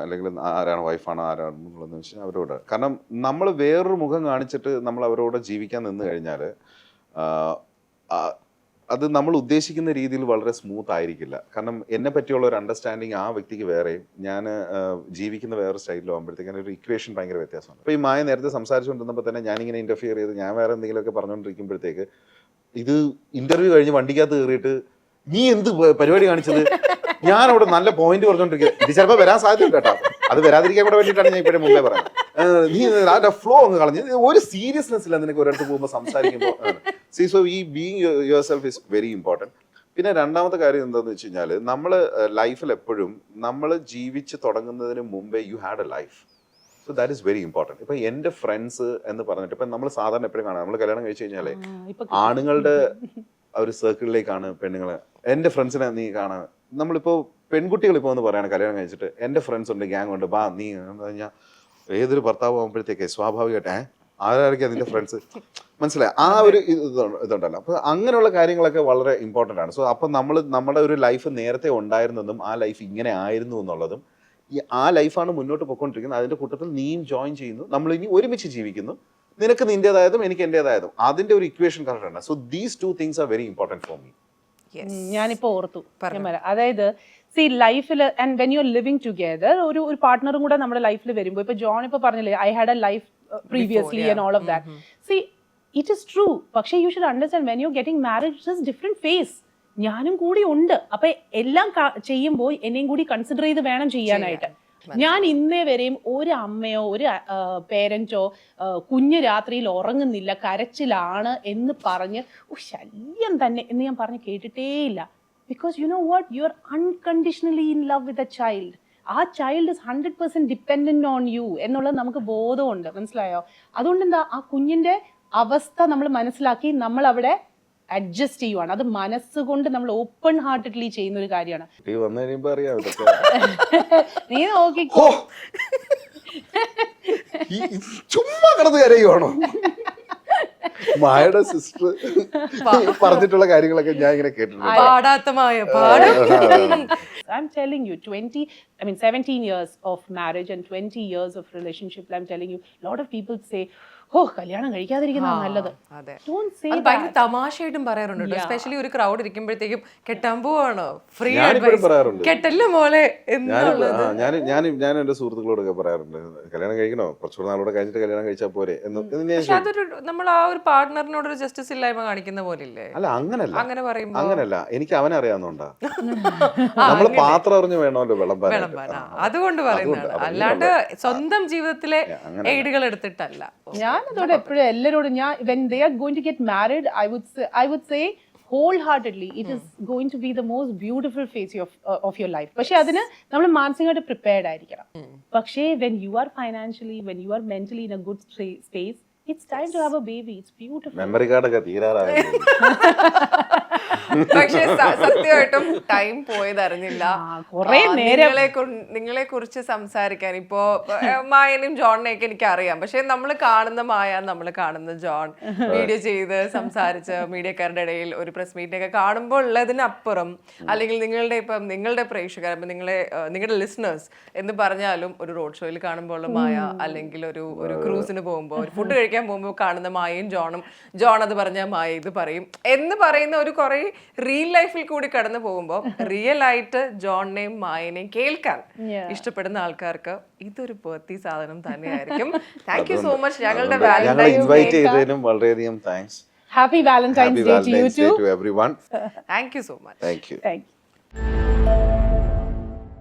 അല്ലെങ്കിൽ ആരാണ് വൈഫാണോ ആരാണെന്നുള്ളതെന്ന് വെച്ചാൽ അവരോട്. കാരണം നമ്മൾ വേറൊരു മുഖം കാണിച്ചിട്ട് നമ്മൾ അവരോട് ജീവിക്കാൻ നിന്ന് കഴിഞ്ഞാൽ അത് നമ്മൾ ഉദ്ദേശിക്കുന്ന രീതിയിൽ വളരെ സ്മൂത്ത് ആയിരിക്കില്ല. കാരണം എന്നെ പറ്റിയുള്ള ഒരു അണ്ടർസ്റ്റാൻഡിങ് ആ വ്യക്തിക്ക് വേറെയും ഞാൻ ജീവിക്കുന്ന വേറെ സ്റ്റൈലിലും ആകുമ്പോഴത്തേക്കും ഒരു ഇക്വേഷൻ ഭയങ്കര വ്യത്യാസമാണ്. അപ്പോൾ ഈ മായ നേരത്തെ സംസാരിച്ചുകൊണ്ടിരുന്നപ്പോൾ തന്നെ ഞാനിങ്ങനെ ഇന്റർഫിയർ ചെയ്ത് ഞാൻ വേറെ എന്തെങ്കിലുമൊക്കെ പറഞ്ഞുകൊണ്ടിരിക്കുമ്പോഴത്തേക്ക് ഇത് ഇന്റർവ്യൂ കഴിഞ്ഞ് വണ്ടിക്കകത്ത് കയറിയിട്ട് നീ എന്ത് പരിപാടി കാണിച്ചത്, ഞാൻ അവിടെ നല്ല പോയിന്റ് പറഞ്ഞുകൊണ്ടിരിക്കുക. ഇത് ചിലപ്പോൾ വരാൻ സാധ്യതയുണ്ട് കേട്ടോ, അത് വരാതിരിക്കാൻ കൂടെ വേണ്ടിയിട്ടാണ് ഞാൻ ഇപ്പോഴും മുമ്പേ പറയുന്നത്. നീ അതിന്റെ ഫ്ലോ ഒന്ന് കളഞ്ഞ് ഒരു സീരിയസ്നെസ് ഇല്ല നിനക്ക് ഒരിടത്ത് പോകുമ്പോൾ സംസാരിക്കുമ്പോൾ. സോ ഈ being your self is very important. പിന്നെ രണ്ടാമത്തെ കാര്യം എന്താണെന്ന് വെച്ച് കഴിഞ്ഞാൽ നമ്മൾ ലൈഫിൽ എപ്പോഴും നമ്മൾ ജീവിച്ച് തുടങ്ങുന്നതിന് മുമ്പേ you had a life. So that is very important. ഇപ്പം എൻ്റെ ഫ്രണ്ട്സ് എന്ന് പറഞ്ഞിട്ട് ഇപ്പം നമ്മൾ സാധാരണ എപ്പോഴും കാണാം, നമ്മൾ കല്യാണം കഴിച്ച് കഴിഞ്ഞാൽ ആണുങ്ങളുടെ ഒരു സർക്കിളിലേക്കാണ് പെണ്ണുങ്ങൾ. എൻ്റെ ഫ്രണ്ട്സിനെ നീ കാണാൻ, നമ്മളിപ്പോൾ പെൺകുട്ടികൾ ഇപ്പോൾ എന്ന് പറയാണ് കല്യാണം കഴിച്ചിട്ട് എൻ്റെ ഫ്രണ്ട്സ് ഉണ്ട്, ഗ്യാങ് ഉണ്ട്, ബാ നീ എന്ന് പറഞ്ഞാൽ ഏതൊരു ഭർത്താവ് ആകുമ്പോഴത്തേക്ക് സ്വാഭാവികമായിട്ട് ആരായിരിക്കും അതിൻ്റെ ഫ്രണ്ട്സ്, മനസ്സിലായി ആ ഒരു ഇതുണ്ടല്ലോ. അപ്പോൾ അങ്ങനെയുള്ള കാര്യങ്ങളൊക്കെ വളരെ ഇമ്പോർട്ടൻ്റ് ആണ്. സോ അപ്പം നമ്മുടെ ഒരു ലൈഫ് നേരത്തെ ഉണ്ടായിരുന്നതും ആ ലൈഫ് ഇങ്ങനെ ആയിരുന്നു എന്നുള്ളതും ആ ലൈഫാണ് മുന്നോട്ട് പോയിക്കൊണ്ടിരിക്കുന്നത്. അതിൻ്റെ കൂട്ടത്തിൽ നീയും ജോയിൻ ചെയ്യുന്നു, നമ്മൾ ഇനി ഒരുമിച്ച് ജീവിക്കുന്നു, നിനക്ക് നിൻ്റെതായതും എനിക്ക് എൻ്റെതായതും, അതിൻ്റെ ഒരു ഇക്വേഷൻ കറക്റ്റ് ആണ്. So these two things are very important for me. ഞാനിപ്പോ ഓർത്തു, അതായത് സി ലൈഫിൽ and when you are living together ഒരു പാർട്ട്ണറും കൂടെ നമ്മുടെ ലൈഫിൽ വരുമ്പോൾ, ഇപ്പൊ ജോൺ ഇപ്പൊ പറഞ്ഞില്ലേ I had a life previously and all of that. See it is true. പക്ഷേ you should understand when you getting marriage it is different phase. ഞാനും കൂടി ഉണ്ട്. അപ്പൊ എല്ലാം ചെയ്യുമ്പോൾ എന്നെയും കൂടി കൺസിഡർ ചെയ്ത് വേണം ചെയ്യാനായിട്ട്. ഞാൻ ഇന്നേ വരെയും ഒരു അമ്മയോ ഒരു പേരന്റോ കുഞ്ഞ് രാത്രിയിൽ ഉറങ്ങുന്നില്ല കരച്ചിലാണ് എന്ന് പറഞ്ഞ് ശല്യം തന്നെ എന്ന് ഞാൻ പറഞ്ഞ് കേട്ടിട്ടേയില്ല. Because you know what, you are unconditionally in love with a child. ആ child is 100% dependent on you എന്നുള്ളത് നമുക്ക് ബോധമുണ്ട്, മനസ്സിലായോ? അതുകൊണ്ട് എന്താ ആ കുഞ്ഞിന്റെ അവസ്ഥ നമ്മൾ മനസ്സിലാക്കി നമ്മൾ അവിടെ അഡ്ജസ്റ്റ് ചെയ്യുവാണ്. അത് മനസ്സുകൊണ്ട് നമ്മൾ ഓപ്പൺ ഹാർട്ടഡ്ലി ചെയ്യുന്ന ഒരു കാര്യമാണ്. നീ നോക്കിക്കോ, ചുമ്മാ കിടന്ന് കരയുവാണോ? മായയുടെ സിസ്റ്റർ പറഞ്ഞിട്ടുള്ള കാര്യങ്ങളൊക്കെ ഞാൻ ഇങ്ങനെ കേട്ടിട്ടുണ്ട്. I'm telling you, 17 years of marriage and 20 years of relationship, I'm telling you, a lot of people say, കല്യാണം കഴിക്കാതിരിക്കുന്നതാണ് നല്ലത്. ഭയങ്കര തമാശയായിട്ടും പറയാറുണ്ട്, എസ്പെഷ്യലി ഒരു ക്രൗഡ് ഇരിക്കുമ്പോഴത്തേക്കും കെട്ടാൻ പോവാണോ, ഫ്രീ കെട്ടല്ല മോളെ എന്നുള്ളത്. ഞാൻ എന്റെ സുഹൃത്തുക്കളോടൊക്കെ പറയാറുണ്ട്, കല്യാണം കഴിക്കണോ, കുറച്ചുകൂടെ നാളോടെ കഴിഞ്ഞിട്ട് കല്യാണം കഴിച്ചാൽ പോരെ എന്ന്. അതൊരു നമ്മൾ ആ ഒരു പാർട്ട്ണറിനോട് ഒരു ജസ്റ്റിസ് ഇല്ലായ്മ കാണിക്കുന്ന പോലില്ലേ? അല്ല അങ്ങനല്ല, അങ്ങനെ പറയുമ്പോ അങ്ങനല്ല. എനിക്ക് അവനെ അറിയാവുന്നതുകൊണ്ടാ. നമ്മള് പാത്രം അറിഞ്ഞു വേണമല്ലോ വിളമ്പാൻ, അതുകൊണ്ട് പറയുന്നതാണ്. അല്ലാണ്ട് സ്വന്തം ജീവിതത്തിലെ എയ്ഡുകൾ എടുത്തിട്ടല്ല. ഞാനതോടെ എപ്പോഴും എല്ലാവരോടും when they are going to get married, I would say wholeheartedly it is going to be the most beautiful phase of your life. പക്ഷെ അതിന് നമ്മൾ മാനസികമായിട്ട് പ്രിപ്പയർഡ് ആയിരിക്കണം. പക്ഷേ when you are financially, when you are mentally in a good space, it's time to have a baby. It's beautiful. Memory കാർഡൊക്കെ തീരാറായി. പക്ഷെ സത്യമായിട്ടും ടൈം പോയത് അറിഞ്ഞില്ല. നിങ്ങളെ കുറിച്ച് സംസാരിക്കാൻ ഇപ്പോ മായനെയും ജോണിനെയൊക്കെ എനിക്ക് അറിയാം. പക്ഷെ നമ്മൾ കാണുന്ന മായ, നമ്മൾ കാണുന്ന ജോൺ വീഡിയോ ചെയ്ത് സംസാരിച്ച് മീഡിയക്കാരുടെ ഇടയിൽ ഒരു പ്രസ് മീറ്റൊക്കെ കാണുമ്പോൾ ഉള്ളതിനപ്പുറം, അല്ലെങ്കിൽ നിങ്ങളുടെ പ്രേക്ഷകർ, നിങ്ങളുടെ ലിസണേഴ്സ് എന്ന് പറഞ്ഞാലും, ഒരു റോഡ് ഷോയിൽ കാണുമ്പോൾ ഉള്ള മായ, അല്ലെങ്കിൽ ഒരു ക്രൂസിന് പോകുമ്പോൾ, ഒരു ഫുഡ് കഴിക്കാൻ പോകുമ്പോൾ കാണുന്ന മായയും ജോൺ അത് പറഞ്ഞാൽ മായ ഇത് പറയും എന്ന് പറയുന്ന ഒരു കുറെ റിയൽ ലൈഫിൽ കൂടി കടന്നു പോകുമ്പോൾ റിയൽ ആയിട്ട് ജോണിനെയും മായനെയും കേൾക്കാൻ ഇഷ്ടപ്പെടുന്ന ആൾക്കാർക്ക് ഇതൊരു പേർത്തി സാധനം തന്നെയായിരിക്കും. Thank you so much. ഞങ്ങളുടെ വളരെയധികം thanks. Happy Valentine's Day to you too. To everyone. Thank you so much. Thank you.